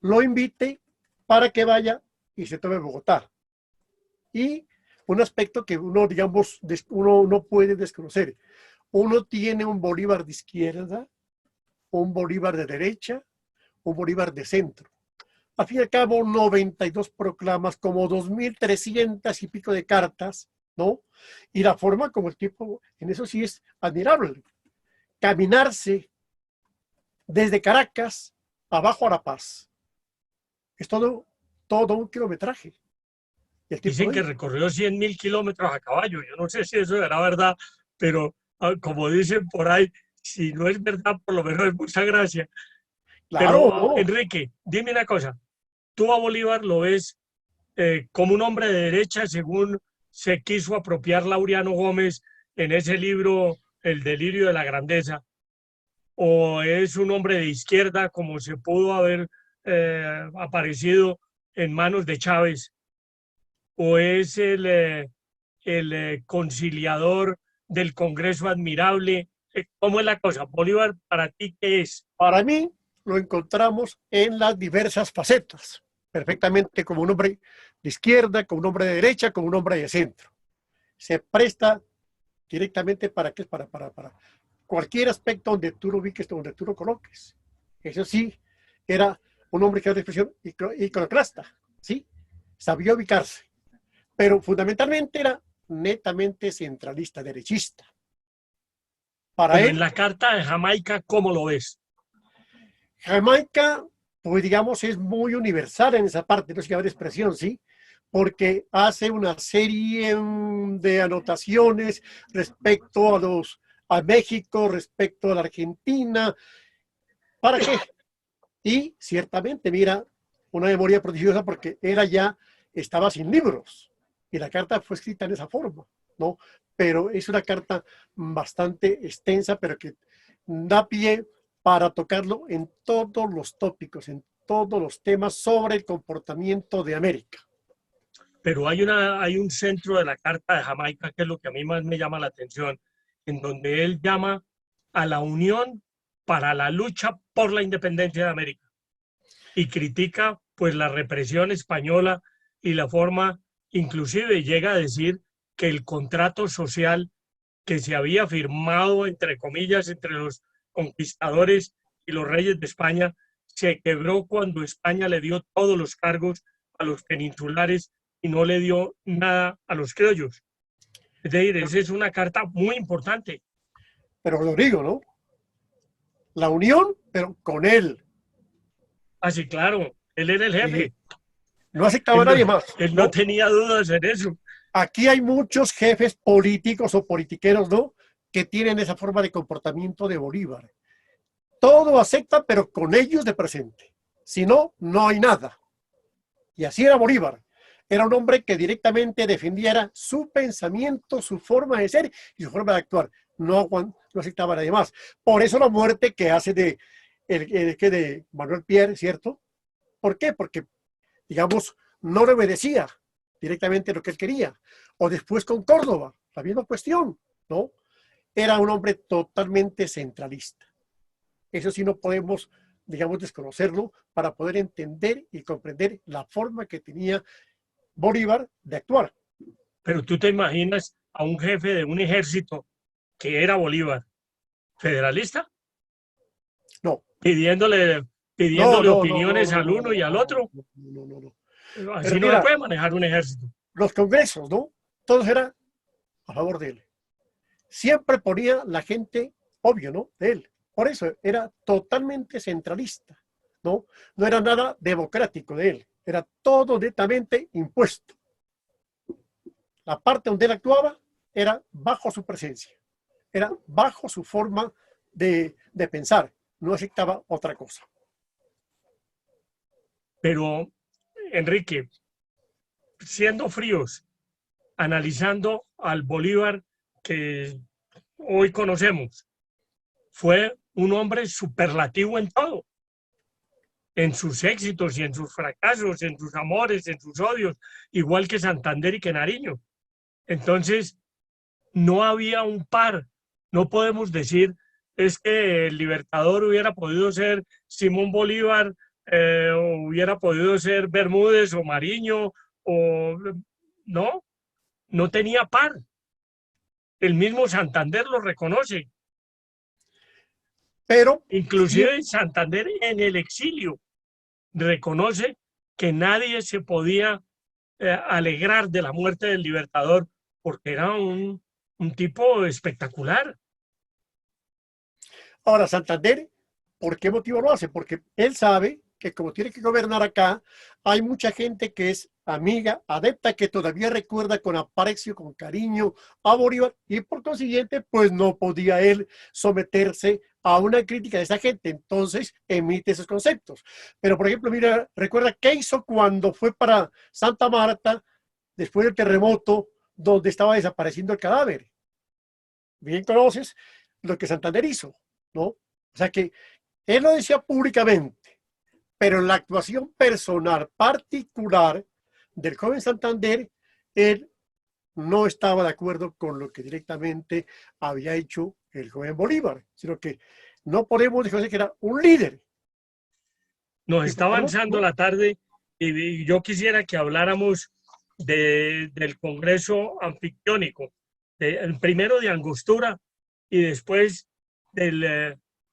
lo invite para que vaya y se tome Bogotá. Y un aspecto que uno, digamos, uno no puede desconocer. Uno tiene un Bolívar de izquierda, un Bolívar de derecha, un Bolívar de centro. Al fin y al cabo, 92 proclamas, como 2.300 y pico de cartas, ¿no? Y la forma como el tipo, en eso sí es admirable. Caminarse desde Caracas abajo a La Paz. Es todo un kilometraje. Y el tipo Dicen lo que hizo. recorrió 100.000 kilómetros a caballo. Yo no sé si eso era verdad, pero como dicen por ahí, si no es verdad, por lo menos es mucha gracia. Claro, Pero, no. Enrique, dime una cosa. Tú a Bolívar lo ves como un hombre de derecha, según se quiso apropiar Laureano Gómez en ese libro, El delirio de la grandeza, o es un hombre de izquierda, como se pudo haber aparecido en manos de Chávez, o es el conciliador del Congreso admirable. ¿Cómo es la cosa? Bolívar, ¿para ti qué es? Para mí lo encontramos en las diversas facetas. Perfectamente como un hombre de izquierda, como un hombre de derecha, como un hombre de centro. Se presta directamente para cualquier aspecto donde tú lo ubiques, donde tú lo coloques. Eso sí, era un hombre que era de expresión iconoclasta, ¿sí? Sabía ubicarse, pero fundamentalmente era netamente centralista, derechista. Para Bueno, en él, la Carta de Jamaica, ¿cómo lo ves? Jamaica, pues digamos, es muy universal en esa parte, no sé qué haber expresión, ¿sí? Porque hace una serie de anotaciones respecto a México, respecto a la Argentina. ¿Para qué? Y ciertamente, mira, una memoria prodigiosa porque era ya, estaba sin libros y la carta fue escrita en esa forma, ¿no? Pero es una carta bastante extensa, pero que da pie para tocarlo en todos los tópicos, en todos los temas sobre el comportamiento de América. Pero hay un centro de la Carta de Jamaica que es lo que a mí más me llama la atención, en donde él llama a la unión para la lucha por la independencia de América y critica pues la represión española y la forma, inclusive llega a decir que el contrato social que se había firmado, entre comillas, entre los conquistadores y los reyes de España, se quebró cuando España le dio todos los cargos a los peninsulares y no le dio nada a los criollos. Es decir, esa es una carta muy importante. Pero lo digo, ¿no? La unión, pero con él. Así, claro, él era el jefe. No aceptaba a nadie más. Él no tenía dudas en eso. Aquí hay muchos jefes políticos o politiqueros, ¿no?, que tienen esa forma de comportamiento de Bolívar. Todo acepta, pero con ellos de presente. Si no, no hay nada. Y así era Bolívar. Era un hombre que directamente defendiera su pensamiento, su forma de ser y su forma de actuar. No aceptaba a nadie más. Por eso la muerte que hace de Manuel Pierre, ¿cierto? ¿Por qué? Porque, digamos, no le obedecía directamente lo que él quería. O después con Córdoba, la misma cuestión, ¿no? Era un hombre totalmente centralista. Eso sí no podemos, digamos, desconocerlo para poder entender y comprender la forma que tenía Bolívar de actuar. Pero tú te imaginas a un jefe de un ejército que era Bolívar, federalista, No. pidiéndole opiniones al uno y al otro. No. Así Pero no mira, se puede manejar un ejército. los congresos, ¿no? Todos eran a favor de él. Siempre ponía la gente, obvio, ¿no?, de él. Por eso era totalmente centralista, ¿no? No era nada democrático de él. Era todo netamente impuesto. La parte donde él actuaba era bajo su presencia. Era bajo su forma de pensar. No aceptaba otra cosa. Pero, Enrique, siendo fríos, analizando al Bolívar que hoy conocemos, fue un hombre superlativo en todo, en sus éxitos y en sus fracasos, en sus amores, en sus odios, igual que Santander y que Nariño. Entonces, no había un par. No podemos decir es que el Libertador hubiera podido ser Simón Bolívar, o hubiera podido ser Bermúdez o Mariño, o no, no tenía par. El mismo Santander lo reconoce. Pero Inclusive Santander en el exilio reconoce que nadie se podía alegrar de la muerte del Libertador porque era un tipo espectacular. ahora Santander, ¿por qué motivo lo hace? Porque él sabe que como tiene que gobernar acá, hay mucha gente que es amiga, adepta, que todavía recuerda con aprecio, con cariño a Bolívar, y por consiguiente, pues no podía él someterse a una crítica de esa gente. Entonces emite esos conceptos. Pero, por ejemplo, mira, recuerda qué hizo cuando fue para Santa Marta, después del terremoto, donde estaba desapareciendo el cadáver. Bien conoces lo que Santander hizo, ¿no? O sea que él lo decía públicamente, pero en la actuación personal, particular del joven Santander, él no estaba de acuerdo con lo que directamente había hecho el joven Bolívar, sino que no podemos decir que era un líder. Nos ¿Y está por qué no? avanzando la tarde y yo quisiera que habláramos del Congreso Anfictiónico, primero de Angostura y después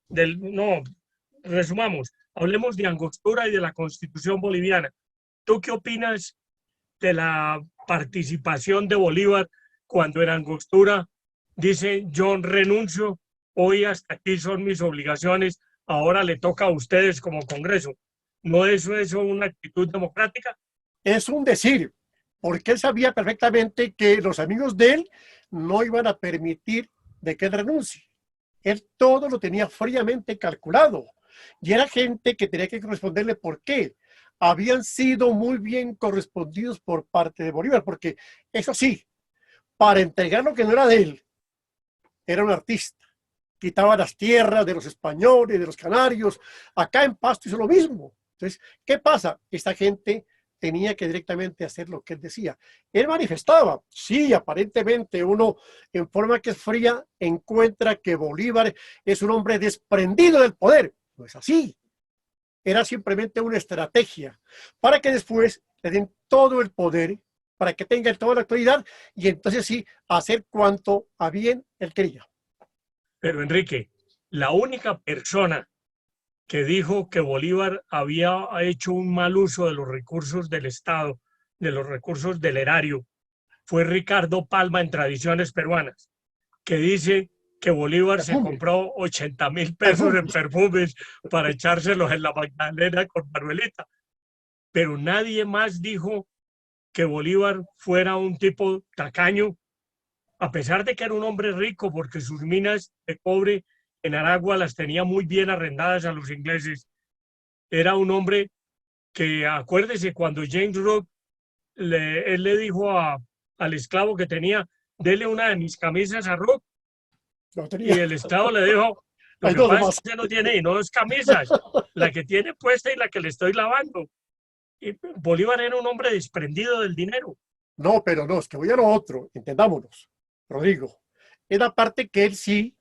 no, resumamos, hablemos de Angostura y de la Constitución boliviana. ¿Tú qué opinas de la participación de Bolívar cuando en Angostura dice yo renuncio, hoy hasta aquí son mis obligaciones, ahora le toca a ustedes como Congreso? ¿No es eso una actitud democrática? Es un decir, porque él sabía perfectamente que los amigos de él no iban a permitir de que él renuncie. Él todo lo tenía fríamente calculado. Y era gente que tenía que corresponderle por qué. Habían sido muy bien correspondidos por parte de Bolívar, porque eso sí, para entregar lo que no era de él, era un artista. quitaba las tierras de los españoles, de los canarios. Acá en Pasto hizo lo mismo. Entonces, ¿qué pasa? Esta gente tenía que directamente hacer lo que él decía. Él manifestaba, sí, aparentemente uno en forma que es fría encuentra que Bolívar es un hombre desprendido del poder. No es así. Era simplemente una estrategia para que después le den todo el poder, para que tenga toda la autoridad y entonces sí hacer cuanto a bien él quería. Pero Enrique, la única persona que dijo que Bolívar había hecho un mal uso de los recursos del Estado, de los recursos del erario, fue Ricardo Palma en Tradiciones Peruanas, que dice que Bolívar se Perfume, compró 80.000 pesos en perfumes. perfumes para echárselos en la Magdalena con Manuelita. Pero nadie más dijo que Bolívar fuera un tipo tacaño, a pesar de que era un hombre rico, porque sus minas de cobre en Aragua las tenía muy bien arrendadas a los ingleses. Era un hombre que, acuérdese, cuando James Rook, él le dijo al esclavo que tenía, dele una de mis camisas a Rook, Lo y tenía. el esclavo le dijo, lo Hay que dos pasa es más. que usted no tiene no dos camisas, la que tiene puesta y la que le estoy lavando. Y Bolívar era un hombre desprendido del dinero. No, pero no, es que voy a lo otro, entendámonos, Rodrigo. Es la parte que él sí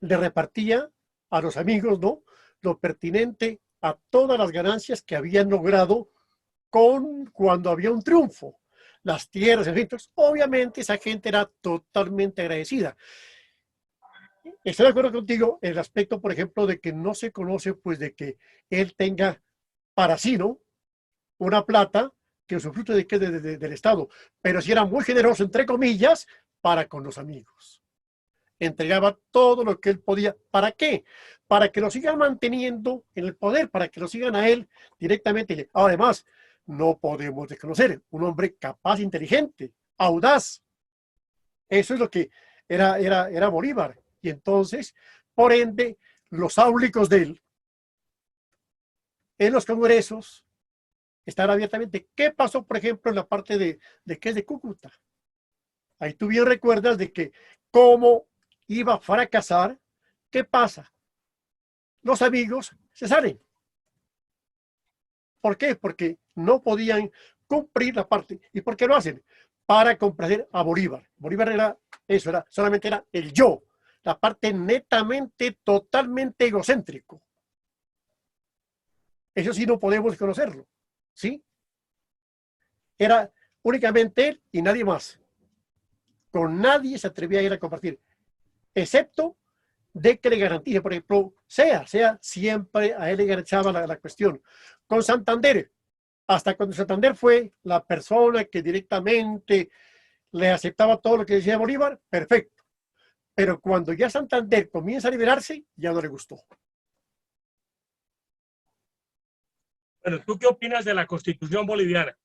le repartía a los amigos, ¿no? Lo pertinente a todas las ganancias que habían logrado cuando había un triunfo. Las tierras, en fin, entonces, obviamente esa gente era totalmente agradecida. Estoy de acuerdo contigo en el aspecto, por ejemplo, de que no se conoce, pues, de que él tenga para sí, ¿no? Una plata que usufructue del Estado, pero sí era muy generoso, entre comillas, para con los amigos. Entregaba todo lo que él podía. ¿Para qué? Para que lo sigan manteniendo en el poder, para que lo sigan a él directamente. Además, no podemos desconocer un hombre capaz, inteligente, audaz. Eso es lo que era Bolívar. Y entonces, por ende, los áulicos de él en los congresos están abiertamente. ¿Qué pasó, por ejemplo, en la parte de que es de Cúcuta? Ahí tú bien recuerdas de que cómo iba a fracasar. ¿Qué pasa? Los amigos se salen. ¿Por qué? Porque no podían cumplir la parte. ¿Y por qué lo hacen? Para complacer a Bolívar. Bolívar era eso, solamente era el yo, la parte netamente, totalmente egocéntrico. Eso sí no podemos conocerlo, ¿sí? Era únicamente él y nadie más. Con nadie se atrevía a ir a compartir, excepto de que le garantice, por ejemplo, sea siempre a él le garantizaba la cuestión. Con Santander, hasta cuando Santander fue la persona que directamente le aceptaba todo lo que decía Bolívar, perfecto. Pero cuando ya Santander comienza a liberarse, ya no le gustó. Bueno, ¿tú qué opinas de la Constitución boliviana?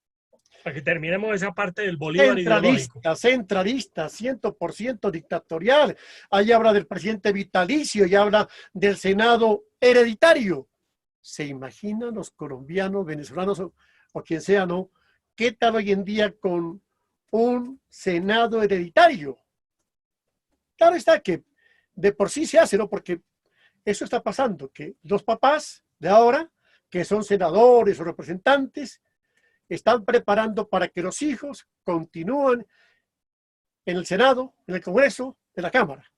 Para que terminemos esa parte del Bolívar ideológico. Centralista, 100% dictatorial. Ahí habla del presidente vitalicio y habla del Senado hereditario. ¿Se imaginan los colombianos, venezolanos o quien sea, no? ¿Qué tal hoy en día con un Senado hereditario? Claro está que de por sí se hace, ¿no? Porque eso está pasando, que los papás de ahora, que son senadores o representantes, están preparando para que los hijos continúen en el Senado, en el Congreso, en la Cámara.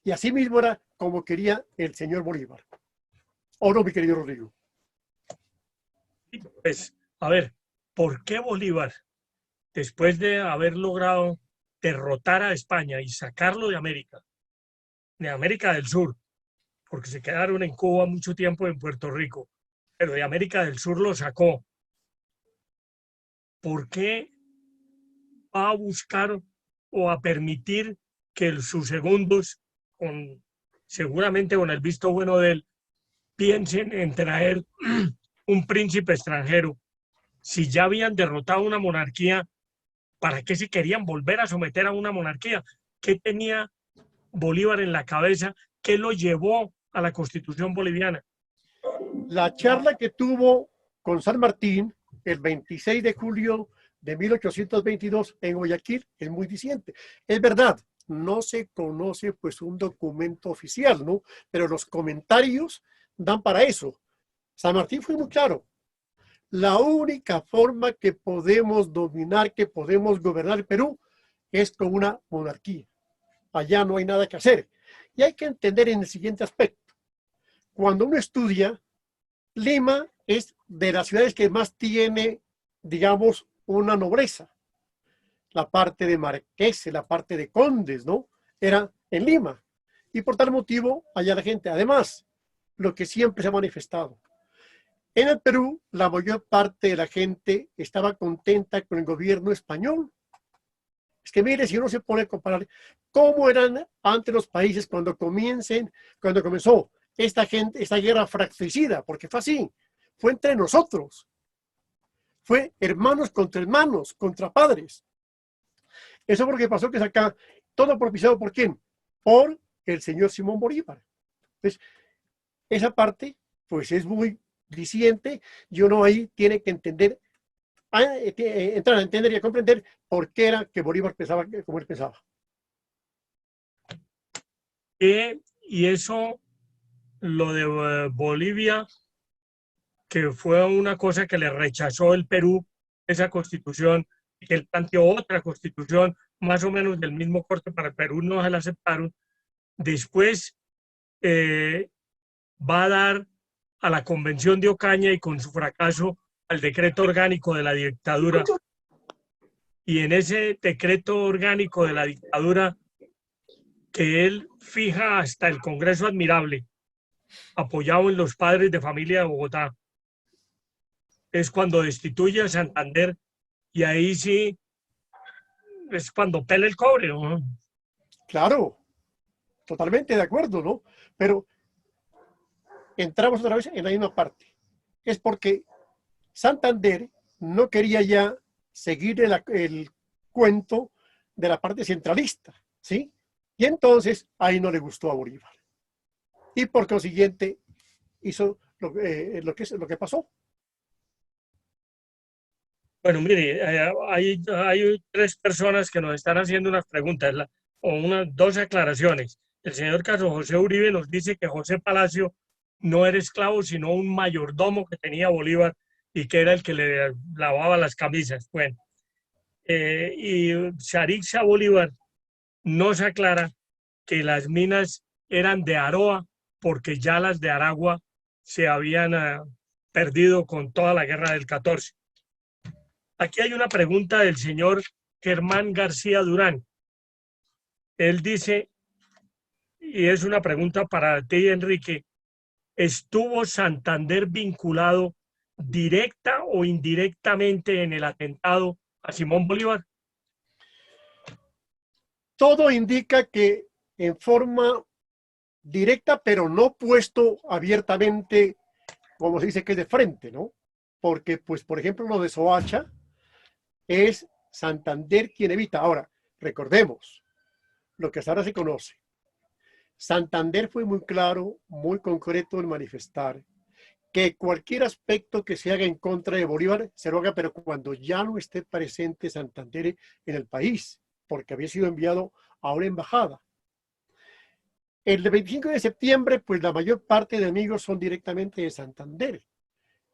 Y así mismo era como quería el señor Bolívar. ¿O no, mi querido Rodrigo? Pues, a ver, ¿por qué Bolívar, después de haber logrado derrotar a España y sacarlo de América del Sur, porque se quedaron en Cuba mucho tiempo, en Puerto Rico, pero de América del Sur lo sacó? ¿Por qué va a buscar o a permitir que sus segundos, seguramente con el visto bueno de él, piensen en traer un príncipe extranjero? Si ya habían derrotado una monarquía, ¿para qué se querían volver a someter a una monarquía? ¿Qué tenía Bolívar en la cabeza? ¿Qué lo llevó a la Constitución boliviana? La charla que tuvo con San Martín el 26 de julio de 1822 en Guayaquil es muy diciente. Es verdad, no se conoce pues un documento oficial, ¿no? Pero los comentarios dan para eso. San Martín fue muy claro. La única forma que podemos dominar, que podemos gobernar el Perú, es con una monarquía. Allá no hay nada que hacer. Y hay que entender en el siguiente aspecto. Cuando uno estudia, Lima es de las ciudades que más tiene, digamos, una nobleza. La parte de marqueses, la parte de condes, ¿no? Era en Lima. Y por tal motivo, allá la gente, además, lo que siempre se ha manifestado. En el Perú, la mayor parte de la gente estaba contenta con el gobierno español. Es que mire, si uno se pone a comparar cómo eran antes los países cuando comenzó esta guerra fratricida, porque fue así, fue entre nosotros, fue hermanos, contra padres. Eso porque pasó que es acá, todo propiciado ¿por quién? Por el señor Simón Bolívar. Entonces, esa parte, pues es muy diciente, y uno ahí tiene que entender, entrar a entender y a comprender por qué era que Bolívar pensaba como él pensaba. Y eso, lo de Bolivia, que fue una cosa que le rechazó el Perú, esa constitución, y que él planteó otra constitución más o menos del mismo corte para el Perú, no se la aceptaron. Después va a dar a la Convención de Ocaña y con su fracaso al decreto orgánico de la dictadura. Y en ese decreto orgánico de la dictadura que él fija hasta el Congreso Admirable, apoyado en los padres de familia de Bogotá, es cuando destituye a Santander y ahí sí es cuando pela el cobre, ¿no? Claro, totalmente de acuerdo, ¿no? Pero entramos otra vez en la misma parte. Es porque Santander no quería ya seguir el cuento de la parte centralista, ¿sí? Y entonces ahí no le gustó a Bolívar. Y por consiguiente hizo lo que pasó. Bueno, mire, hay tres personas que nos están haciendo unas preguntas o dos aclaraciones. El señor Carlos José Uribe nos dice que José Palacio no era esclavo, sino un mayordomo que tenía Bolívar y que era el que le lavaba las camisas. Bueno, y Sharixa Bolívar nos aclara que las minas eran de Aroa porque ya las de Aragua se habían perdido con toda la guerra del 14. Aquí hay una pregunta del señor Germán García Durán. Él dice, y es una pregunta para ti, Enrique, ¿estuvo Santander vinculado directa o indirectamente en el atentado a Simón Bolívar? Todo indica que en forma directa, pero no puesto abiertamente, como se dice que es de frente, ¿no? Porque, pues, por ejemplo, lo de Soacha es Santander quien evita. Ahora, recordemos lo que hasta ahora se conoce. Santander fue muy claro, muy concreto en manifestar que cualquier aspecto que se haga en contra de Bolívar se lo haga, pero cuando ya no esté presente Santander en el país, porque había sido enviado a una embajada. El 25 de septiembre, pues la mayor parte de enemigos son directamente de Santander.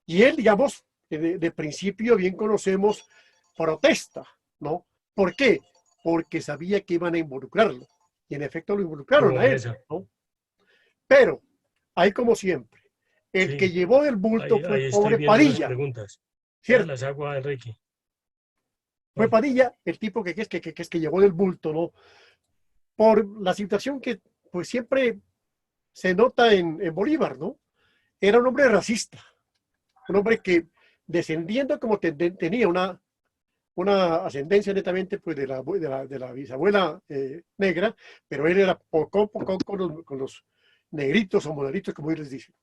Y él, digamos, de principio bien conocemos, protesta, ¿no? ¿Por qué? Porque sabía que iban a involucrarlo. Y en efecto lo involucraron a él, ¿no? Pero, hay como siempre, el Sí, que llevó del bulto fue ahí estoy pobre viendo las Padilla, preguntas. Ya ¿cierto? las hago a Enrique. Fue Padilla el tipo que llevó del bulto, ¿no? Por la situación que pues siempre se nota en Bolívar, ¿no? Era un hombre racista, un hombre que descendiendo como tenía una ascendencia netamente pues de la bisabuela negra, pero él era poco con los negritos o modelitos, como ellos dicen.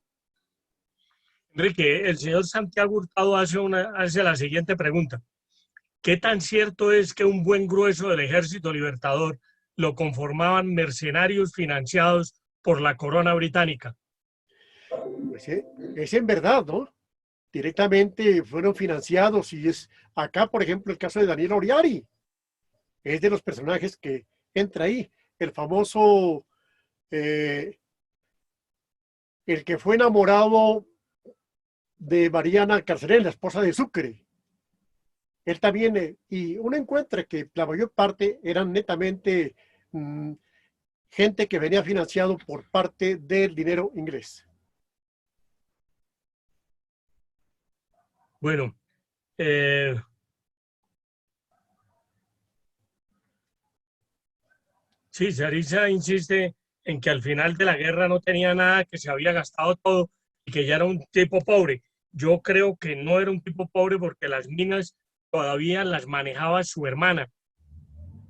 Enrique, el señor Santiago Hurtado hace la siguiente pregunta. ¿Qué tan cierto es que un buen grueso del Ejército Libertador lo conformaban mercenarios financiados por la corona británica? Pues, es en verdad, ¿no? Directamente fueron financiados y es acá, por ejemplo, el caso de Daniel Oriari, es de los personajes que entra ahí. el famoso, el que fue enamorado de Mariana Carcerén, la esposa de Sucre. Él también, y uno encuentra que la mayor parte eran netamente gente que venía financiado por parte del dinero inglés. Bueno, sí, Sarisa insiste en que al final de la guerra no tenía nada, que se había gastado todo y que ya era un tipo pobre. Yo creo que no era un tipo pobre porque las minas todavía las manejaba su hermana.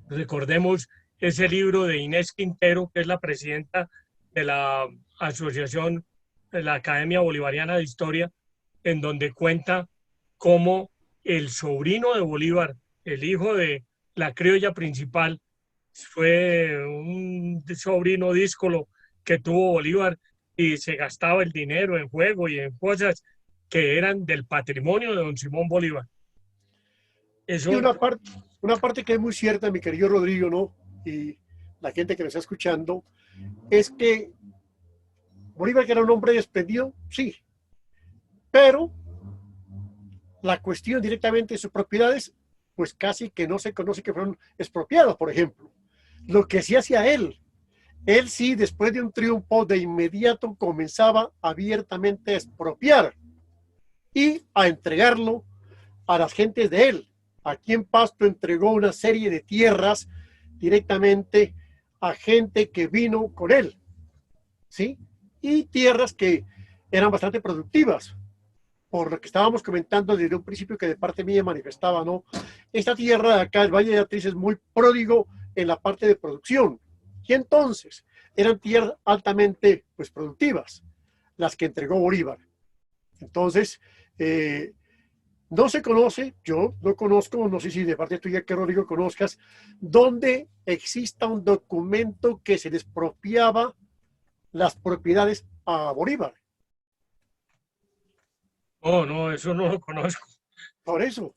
Recordemos ese libro de Inés Quintero, que es la presidenta de la Asociación de la Academia Bolivariana de Historia, en donde cuenta cómo el sobrino de Bolívar, el hijo de la criolla principal, fue un sobrino díscolo que tuvo Bolívar y se gastaba el dinero en juego y en cosas que eran del patrimonio de don Simón Bolívar. Sí, Eso, una parte que es muy cierta, mi querido Rodrigo, ¿no? Y la gente que me está escuchando, es que Bolívar, que era un hombre desprendido, sí, pero la cuestión directamente de sus propiedades, pues casi que no se conoce que fueron expropiadas, por ejemplo. Lo que sí hacía él sí, después de un triunfo, de inmediato comenzaba abiertamente a expropiar y a entregarlo a las gentes de él. Aquí en Pasto entregó una serie de tierras directamente a gente que vino con él, ¿sí? Y tierras que eran bastante productivas, por lo que estábamos comentando desde un principio que de parte mía manifestaba, ¿no? Esta tierra de acá, el Valle de Atriz, es muy pródigo en la parte de producción. Y entonces eran tierras altamente pues, productivas, las que entregó Bolívar. Entonces, no se conoce, yo no conozco, no sé si de parte tuya, que Rodrigo, conozcas, donde exista un documento que se les expropiaba las propiedades a Bolívar. oh, no, eso no lo conozco. Por eso,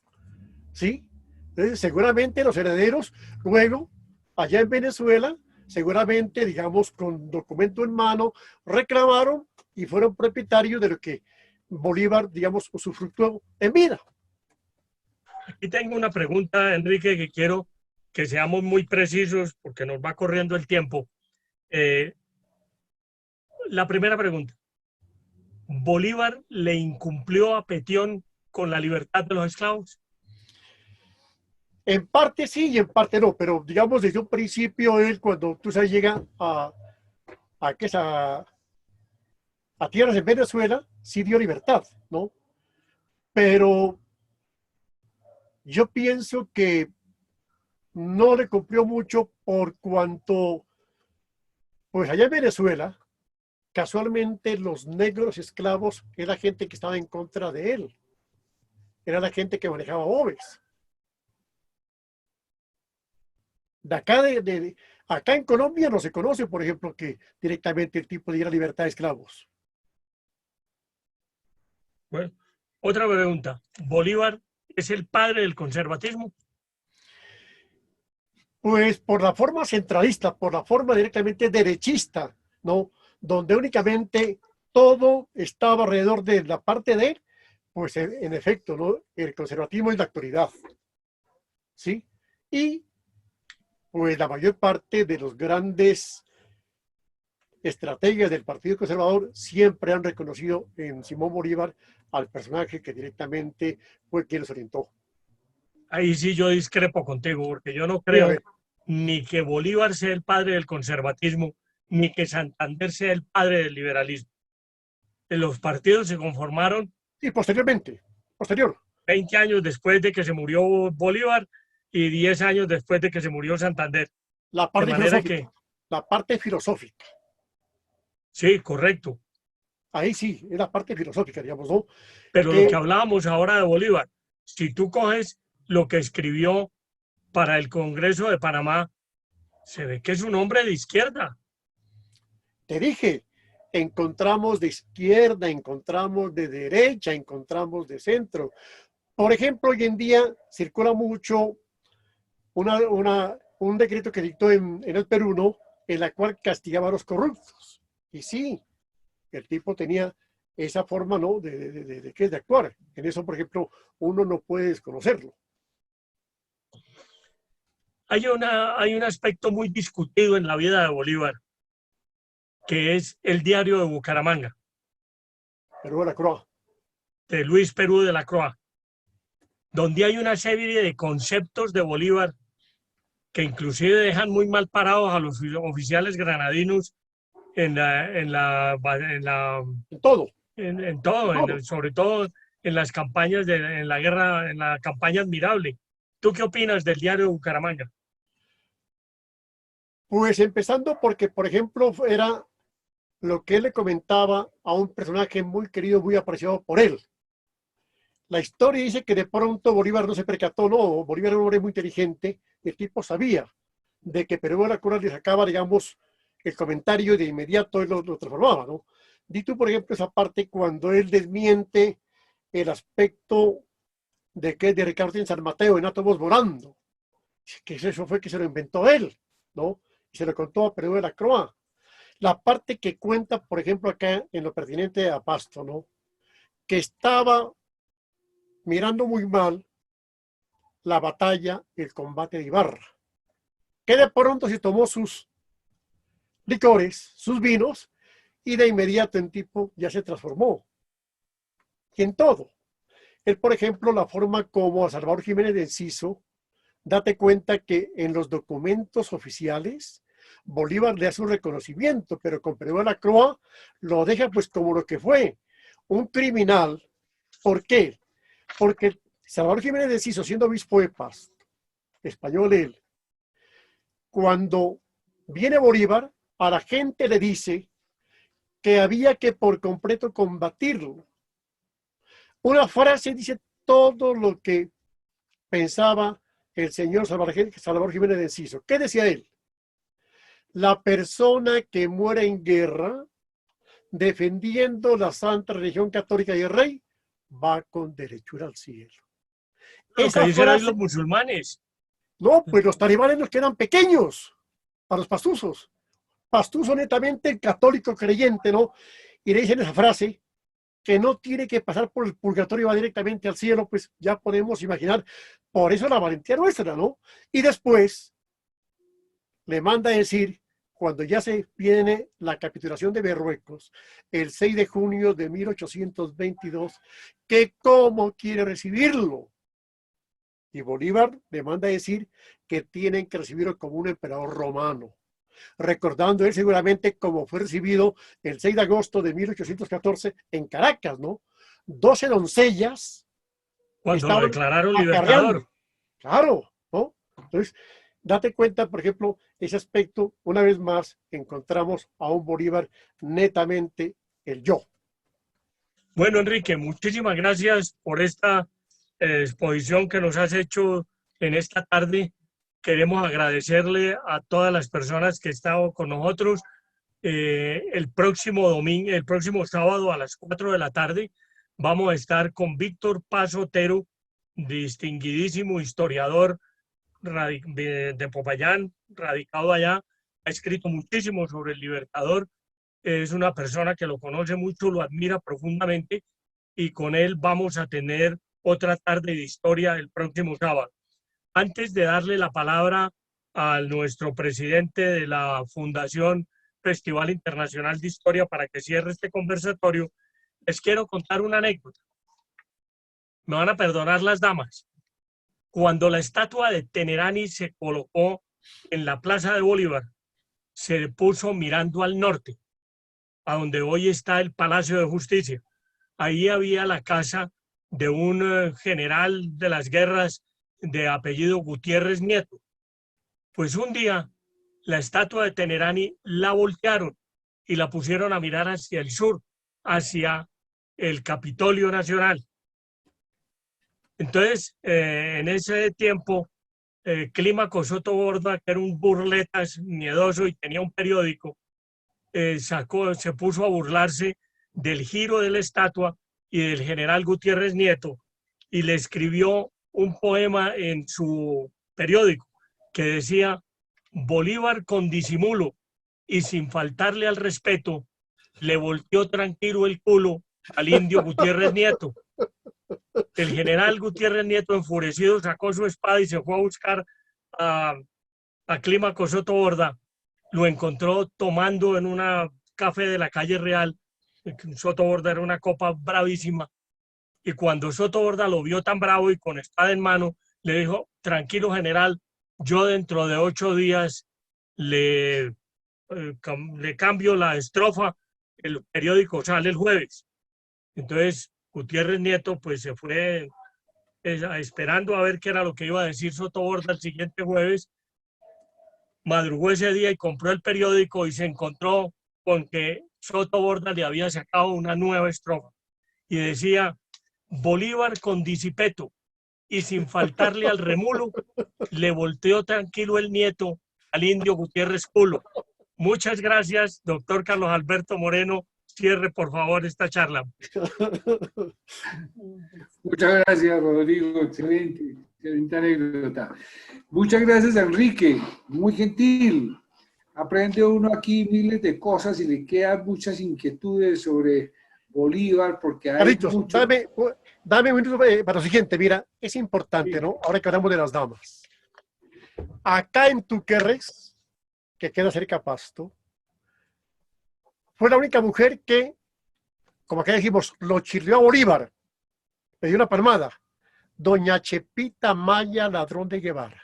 ¿sí? Entonces, seguramente los herederos, luego, allá en Venezuela, seguramente, digamos, con documento en mano, reclamaron y fueron propietarios de lo que Bolívar, digamos, usufructuó en vida. Aquí tengo una pregunta, Enrique, que quiero que seamos muy precisos porque nos va corriendo el tiempo. Eh, la primera pregunta, ¿Bolívar le incumplió a Petión con la libertad de los esclavos? En parte sí y en parte no, pero digamos desde un principio él, cuando tú sabes, llega a, a tierras en Venezuela, sí dio libertad, ¿no? Pero yo pienso que no le cumplió mucho por cuanto, pues allá en Venezuela, casualmente los negros esclavos era gente que estaba en contra de él, era la gente que manejaba boves. De acá, acá en Colombia no se conoce, por ejemplo, que directamente el tipo diera libertad a esclavos. Bueno, otra pregunta, ¿Bolívar es el padre del conservatismo? Pues por la forma centralista, por la forma directamente derechista, ¿no? Donde únicamente todo estaba alrededor de la parte de él, pues en efecto, ¿no? El conservatismo es la autoridad, ¿sí? Y pues la mayor parte de los grandes estrategias del Partido Conservador siempre han reconocido en Simón Bolívar al personaje que directamente fue quien los orientó. Ahí sí yo discrepo contigo, porque yo no Sí, a creo ver, ni que Bolívar sea el padre del conservatismo, ni que Santander sea el padre del liberalismo. Los partidos se conformaron y posteriormente, posterior, 20 años después de que se murió Bolívar y 10 años después de que se murió Santander. la De parte manera filosófica, que, la parte filosófica. sí, correcto. Ahí sí, es la parte filosófica, digamos, ¿no? Pero lo que Que hablábamos ahora de Bolívar, si tú coges lo que escribió para el Congreso de Panamá, se ve que es un hombre de izquierda. te dije, encontramos de izquierda, encontramos de derecha, encontramos de centro. Por ejemplo, hoy en día circula mucho un decreto que dictó en el Perú, ¿no? en la cual castigaba a los corruptos. Y sí, el tipo tenía esa forma, ¿no?, de actuar. En eso, por ejemplo, uno no puede desconocerlo. Hay un aspecto muy discutido en la vida de Bolívar, que es el diario de Bucaramanga, Pero era Croa. de Luis Perú de la Croa, donde hay una serie de conceptos de Bolívar que inclusive dejan muy mal parados a los oficiales granadinos En todo, en en todo, todo. sobre todo en las campañas en la guerra, en la campaña admirable. ¿Tú qué opinas del diario de Bucaramanga? Pues empezando porque, por ejemplo, era lo que él le comentaba a un personaje muy querido, muy apreciado por él. La historia dice que de pronto Bolívar no se percató, no, Bolívar era un hombre muy inteligente, el tipo sabía de que Perú de la Cura le sacaba, digamos, el comentario y de inmediato él lo transformaba, ¿no? Di tú, por ejemplo, esa parte cuando él desmiente el aspecto de que de Ricardo en San Mateo en Átomos Volando, que eso fue que se lo inventó él, ¿no? Y se lo contó a Perú de la Croa. La parte que cuenta, por ejemplo, acá en lo pertinente a Pasto, ¿no?, que estaba mirando muy mal la batalla, el combate de Ibarra, que de pronto se tomó sus licores, sus vinos, y de inmediato en tipo ya se transformó. Y en todo. Él, por ejemplo, la forma como a Salvador Jiménez de Enciso, date cuenta que en los documentos oficiales, Bolívar le hace un reconocimiento, pero con Perú de la Croa lo deja pues como lo que fue, un criminal. ¿Por qué? Porque Salvador Jiménez de Enciso, siendo obispo de Paz, español él, cuando viene Bolívar, a la gente le dice que había que por completo combatirlo. Una frase dice todo lo que pensaba el señor Salvador Jiménez de Enciso. ¿Qué decía él? La persona que muere en guerra defendiendo la santa religión católica y el rey va con derechura al cielo. Lo que Esa dicen hoy frase, los musulmanes. no, pues los talibanes nos quedan pequeños a los pastuzos. Pastuso netamente católico creyente, ¿no? Y le dicen esa frase, que no tiene que pasar por el purgatorio, va directamente al cielo, pues ya podemos imaginar, por eso la valentía nuestra, ¿no? Y después le manda a decir, cuando ya se viene la capitulación de Marruecos, el 6 de junio de 1822, que cómo quiere recibirlo. Y Bolívar le manda a decir que tienen que recibirlo como un emperador romano, recordando él seguramente cómo fue recibido el 6 de agosto de 1814 en Caracas, ¿no? 12 doncellas Cuando lo estaban declararon libertador. acarreando, claro, ¿no? Entonces, date cuenta, por ejemplo, ese aspecto, una vez más, encontramos a un Bolívar netamente el yo. Bueno, Enrique, muchísimas gracias por esta exposición que nos has hecho en esta tarde. Queremos agradecerle a todas las personas que han estado con nosotros. El próximo domingo, el próximo sábado a las 4 de la tarde, vamos a estar con Víctor Paz Otero, distinguidísimo historiador de Popayán, radicado allá. Ha escrito muchísimo sobre el Libertador. Es una persona que lo conoce mucho, lo admira profundamente, y con él vamos a tener otra tarde de historia el próximo sábado. Antes de darle la palabra a nuestro presidente de la Fundación Festival Internacional de Historia para que cierre este conversatorio, les quiero contar una anécdota. Me van a perdonar las damas. Cuando la estatua de Tenerani se colocó en la Plaza de Bolívar, se puso mirando al norte, a donde hoy está el Palacio de Justicia. Ahí había la casa de un general de las guerras de apellido Gutiérrez Nieto. Pues un día la estatua de Tenerani la voltearon y la pusieron a mirar hacia el sur, hacia el Capitolio Nacional. Entonces, en ese tiempo, Clímaco Soto Borda, que era un burletas miedoso y tenía un periódico, se puso a burlarse del giro de la estatua y del general Gutiérrez Nieto, y le escribió un poema en su periódico que decía: Bolívar con disimulo y sin faltarle al respeto, le volteó tranquilo el culo al indio Gutiérrez Nieto. El general Gutiérrez Nieto, enfurecido, sacó su espada y se fue a buscar a Clímaco Soto Borda. Lo encontró tomando en una café de la calle Real. Soto Borda era una copa bravísima. Y cuando Soto Borda lo vio tan bravo y con espada en mano, le dijo: tranquilo, general, yo dentro de 8 días le cambio la estrofa, el periódico sale el jueves. Entonces Gutiérrez Nieto pues se fue esperando a ver qué era lo que iba a decir Soto Borda el siguiente jueves. Madrugó ese día y compró el periódico y se encontró con que Soto Borda le había sacado una nueva estrofa y decía: Bolívar con disipeto y sin faltarle al remulo, le volteó tranquilo el Nieto al indio Gutiérrez Culo. Muchas gracias, doctor Carlos Alberto Moreno. Cierre, por favor, esta charla. Muchas gracias, Rodrigo. Excelente, excelente anécdota. Muchas gracias, Enrique. Muy gentil. Aprende uno aquí miles de cosas y le quedan muchas inquietudes sobre Bolívar, porque hay Carlitos, mucho... dame un minuto para lo siguiente. Mira, es importante, ¿no? Ahora que hablamos de las damas. Acá en Tuquerres, que queda cerca a Pasto, fue la única mujer que, como acá dijimos, lo chirrió a Bolívar. Le dio una palmada. Doña Chepita Maya Ladrón de Guevara.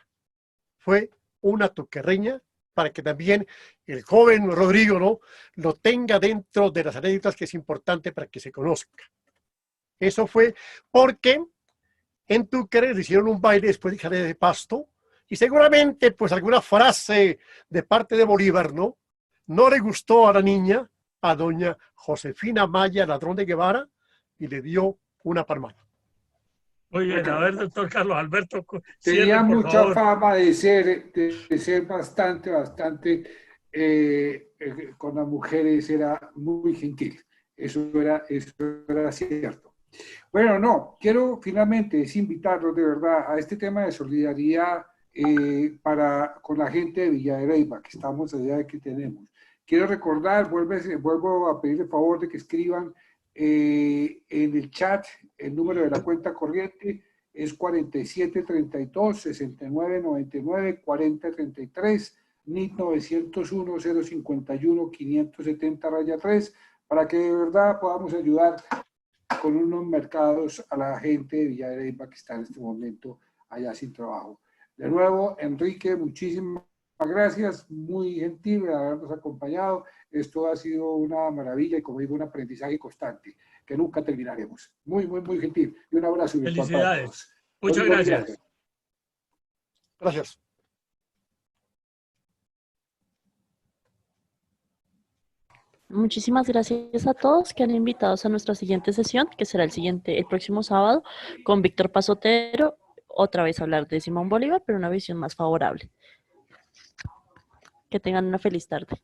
Fue una tuquerreña, para que también el joven Rodrigo, ¿no?, lo tenga dentro de las anécdotas, que es importante para que se conozca. Eso fue porque en Tuquerres le hicieron un baile después de Jale de Pasto, y seguramente pues alguna frase de parte de Bolívar, no le gustó a la niña, a doña Josefina Maya Ladrón de Guevara, y le dio una palmada. Muy bien, a ver, doctor Carlos Alberto, Tenía cierre, por mucha favor. fama de ser bastante, con las mujeres, era muy gentil. Eso era cierto. Bueno, no, quiero finalmente invitarlos de verdad a este tema de solidaridad con la gente de Villa de Leyva, que estamos allá, que tenemos. Quiero recordar, vuelvo a pedir el favor de que escriban en el chat el número de la cuenta corriente. Es 4732-6999-4033, NIT 901-051-570-3, para que de verdad podamos ayudar con unos mercados a la gente de Villa de Leyva que está en este momento allá sin trabajo. De nuevo, Enrique, muchísimas gracias, muy gentil de habernos acompañado. Esto ha sido una maravilla y, como digo, un aprendizaje constante que nunca terminaremos. Muy, muy, muy gentil. Y un abrazo virtual para todos. Muchas gracias. Gracias. Muchísimas gracias a todos que han invitados a nuestra siguiente sesión, que será el próximo sábado, con Víctor Pasotero, otra vez a hablar de Simón Bolívar, pero una visión más favorable. Que tengan una feliz tarde.